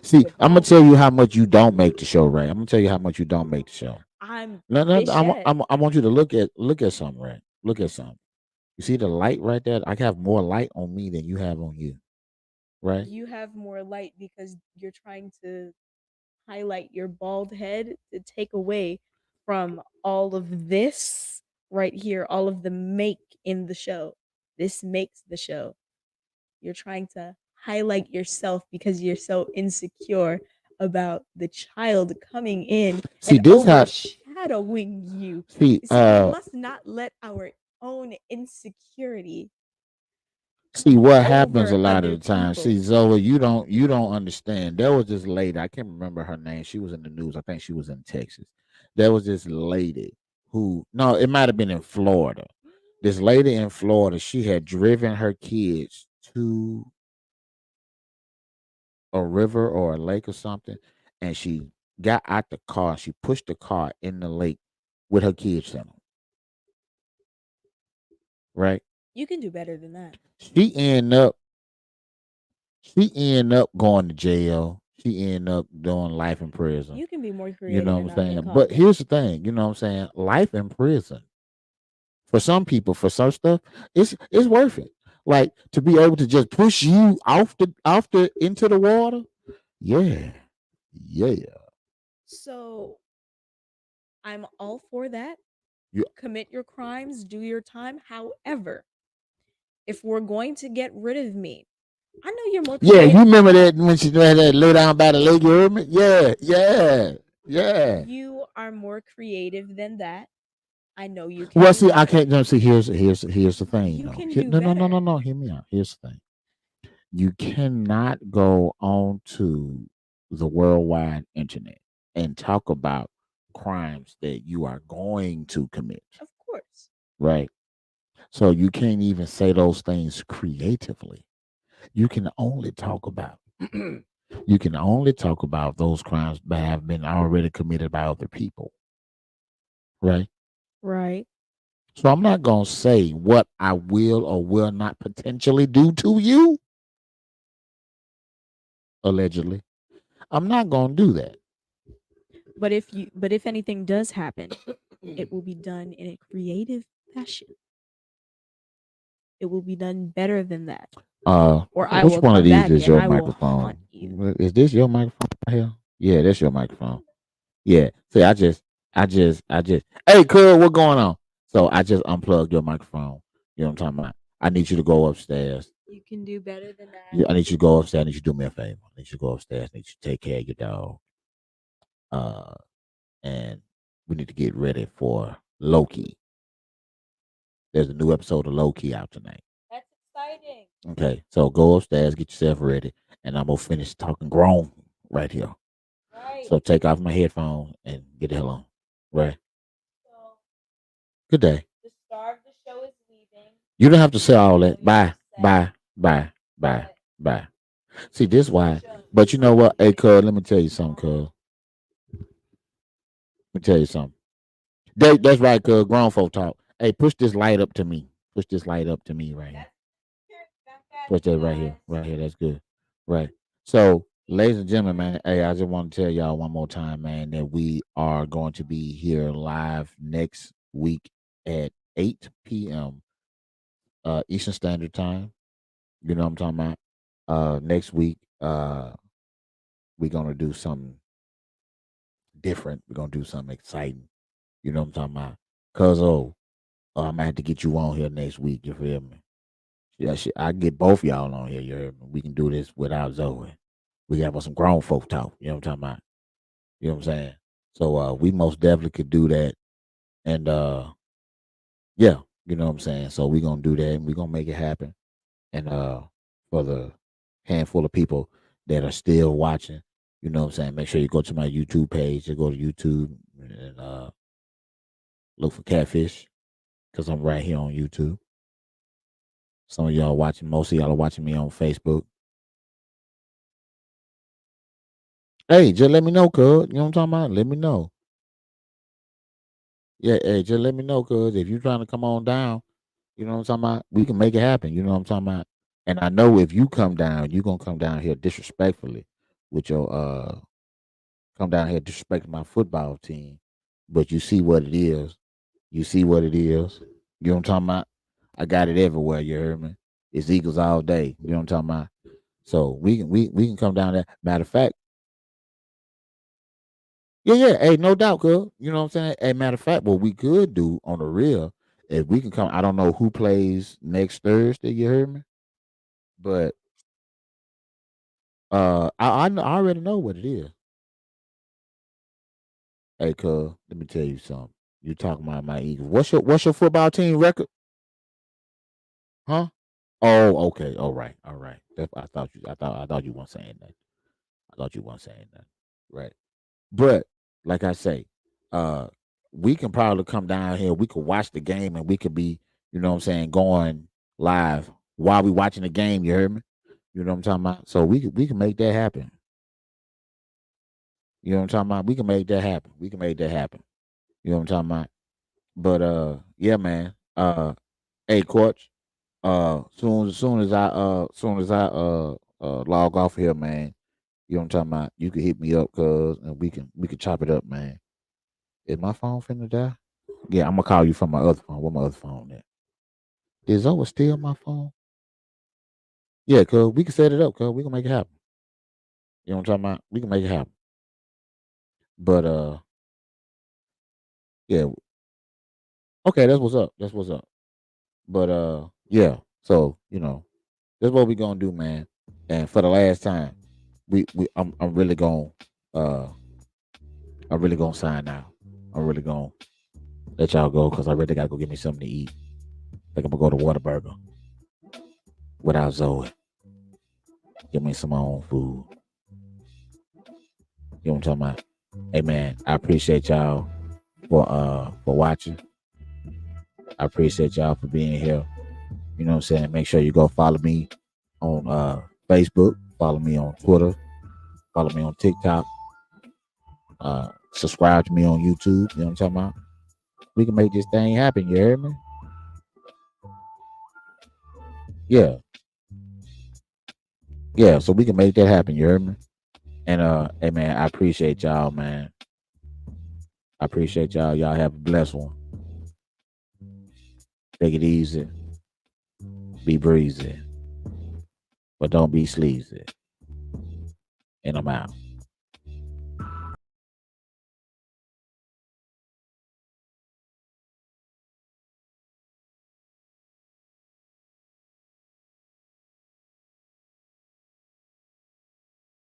See, I'm gonna Goodbye. tell you how much you don't make the show, right? I'm gonna tell you how much you don't make the show. I'm No, no, Phishette. I want you to look at something, right? Look at something. You see the light right there? I have more light on me than you have on you, right? You have more light because you're trying to highlight your bald head to take away from all of this right here, all of the make in the show. This makes the show. You're trying to highlight yourself because you're so insecure about the child coming in See and this how overshadowing you. see You see, we must not let our own insecurity See what happens over a lot of other the time. See, people. Zoe, you don't understand. There was this lady, I can't remember her name. She was in the news. I think she was in Texas. There was this lady who no, it might have been in Florida. This lady in Florida, she had driven her kids to a river or a lake or something, and she got out the car. She pushed the car in the lake with her kids in them. Right? You can do better than that. She ended up she ended up going to jail. She ended up doing life in prison. You can be more You creative know and what I'm not get saying? caught But then. here's the thing, you know what I'm saying? Life in prison for some people, for some stuff, it's worth it. Like to be able to just push you off the into the water. Yeah. Yeah. So I'm all for that. You, Commit your crimes, do your time. However, if we're going to get rid of me, I know you're more yeah, you creative than remember that. that when she had that lay down by the lake, you heard me? Yeah, yeah, yeah. You are more creative than that. I know you can Well, do see, I better. can't. No, see, here's the thing. You No, can do no, no, no, better. no, no. Hear me out. Here's the thing. You cannot go on to the worldwide internet and talk about crimes that you are going to commit. Of course. Right. So you can't even say those things creatively. You can only talk about you can only talk about those crimes that have been already committed by other people. Right. Right. So I'm not gonna say what I will or will not potentially do to you, allegedly. I'm not gonna do that. But if anything does happen, it will be done in a creative fashion. It will be done better than that. Or I Which will one of come these back is and your I will hunt microphone? you. Is this your microphone right here? Yeah, that's your microphone. Yeah. See, I just. Hey, cuz, what going on? So I just unplugged your microphone. You know what I'm talking about? I need you to go upstairs. You can do better than that. Yeah, I need you to go upstairs. I need you to do me a favor. I need you to go upstairs. I need you to take care of your dog. Uh, and we need to get ready for Loki. There's a new episode of Loki out tonight. That's exciting. Okay, so go upstairs, get yourself ready, and I'm gonna finish talking grown right here. Right. So take off my headphones and get the hell on. Right. So Good day. the star of the show is leaving. You don't have to say I all know that. you're Bye. upset, Bye. Bye. Bye. but Bye. See, this why. Sean, But you know what? Hey, cuz, let me tell you something, Sean, cuz. Let me tell you something. That's right, cuz. Grown folk talk. Hey, push this light up to me. Push this light up to me right here. that's fantastic, Push that right here. guys. Right here. That's good. Right. So, ladies and gentlemen, man, hey, I just want to tell y'all one more time, man, that we are going to be here live next week at 8 p.m. Eastern Standard Time. You know what I'm talking about? Next week, we're gonna do something different. We're gonna do something exciting. You know what I'm talking about? Cause I'm gonna have to get you on here next week. You feel me? Yeah, shit, I get both y'all on here. You heard me? We can do this without Zoe. We got some grown folk talk. You know what I'm talking about? You know what I'm saying? So we most definitely could do that. And yeah, you know what I'm saying? So we're gonna do that and we're gonna make it happen. And for the handful of people that are still watching, you know what I'm saying, make sure you go to my YouTube page. You go to YouTube and look for Catfish because I'm right here on YouTube. Some of y'all watching, most of y'all are watching me on Facebook. Hey, just let me know, cuz. You know what I'm talking about? Let me know. Yeah, hey, just let me know, cuz if you're trying to come on down, you know what I'm talking about? We can make it happen. You know what I'm talking about? And I know if you come down, you're gonna come down here disrespectfully with your come down here disrespecting my football team. But you see what it is. You see what it is. You know what I'm talking about? I got it everywhere, you heard me? It's Eagles all day. You know what I'm talking about? So we can come down there. Matter of fact, yeah, yeah. Hey, no doubt, cuz. You know what I'm saying? Hey, matter of fact, what we could do on the real, if we can come, I don't know who plays next Thursday, you heard me? But I already know what it is. Hey, cuz, let me tell you something. You talking about my Eagles. What's your football team record? Huh? Oh, okay. All right. All right. I thought you weren't saying that. I thought you weren't saying that. Right. But like I say, uh, we can probably come down here. We could watch the game, and we could be, you know what I'm saying, going live while we watching the game. You heard me? You know what I'm talking about? So we can make that happen. You know what I'm talking about? We can make that happen. We can make that happen. You know what I'm talking about? But yeah, man. Hey, coach. Soon as I log off here, man. You know what I'm talking about? You can hit me up, cuz, and we can chop it up, man. Is my phone finna die? Yeah, I'm gonna call you from my other phone. Where my other phone at? Is Zoa still my phone? Yeah, cuz we can set it up, cuz we can make it happen. You know what I'm talking about? We can make it happen. But yeah, okay, that's what's up. That's what's up. But yeah. So, that's what we gonna do, man. And for the last time, I'm really gonna uh I'm really gonna sign out. I'm really gonna let y'all go because I really gotta go get me something to eat. I think I'm gonna go to Whataburger without Zoe. Get me some of my own food. You know what I'm talking about? Hey man, I appreciate y'all for watching. I appreciate y'all for being here. You know what I'm saying? Make sure you go follow me on Facebook, follow me on Twitter, follow me on TikTok, subscribe to me on YouTube. You know what I'm talking about? We can make this thing happen, you hear me? Yeah. Yeah, so we can make that happen, you hear me? And hey man, I appreciate y'all, man. I appreciate y'all. Y'all have a blessed one. Take it easy. Be breezy. But don't be sleazy. And I'm out.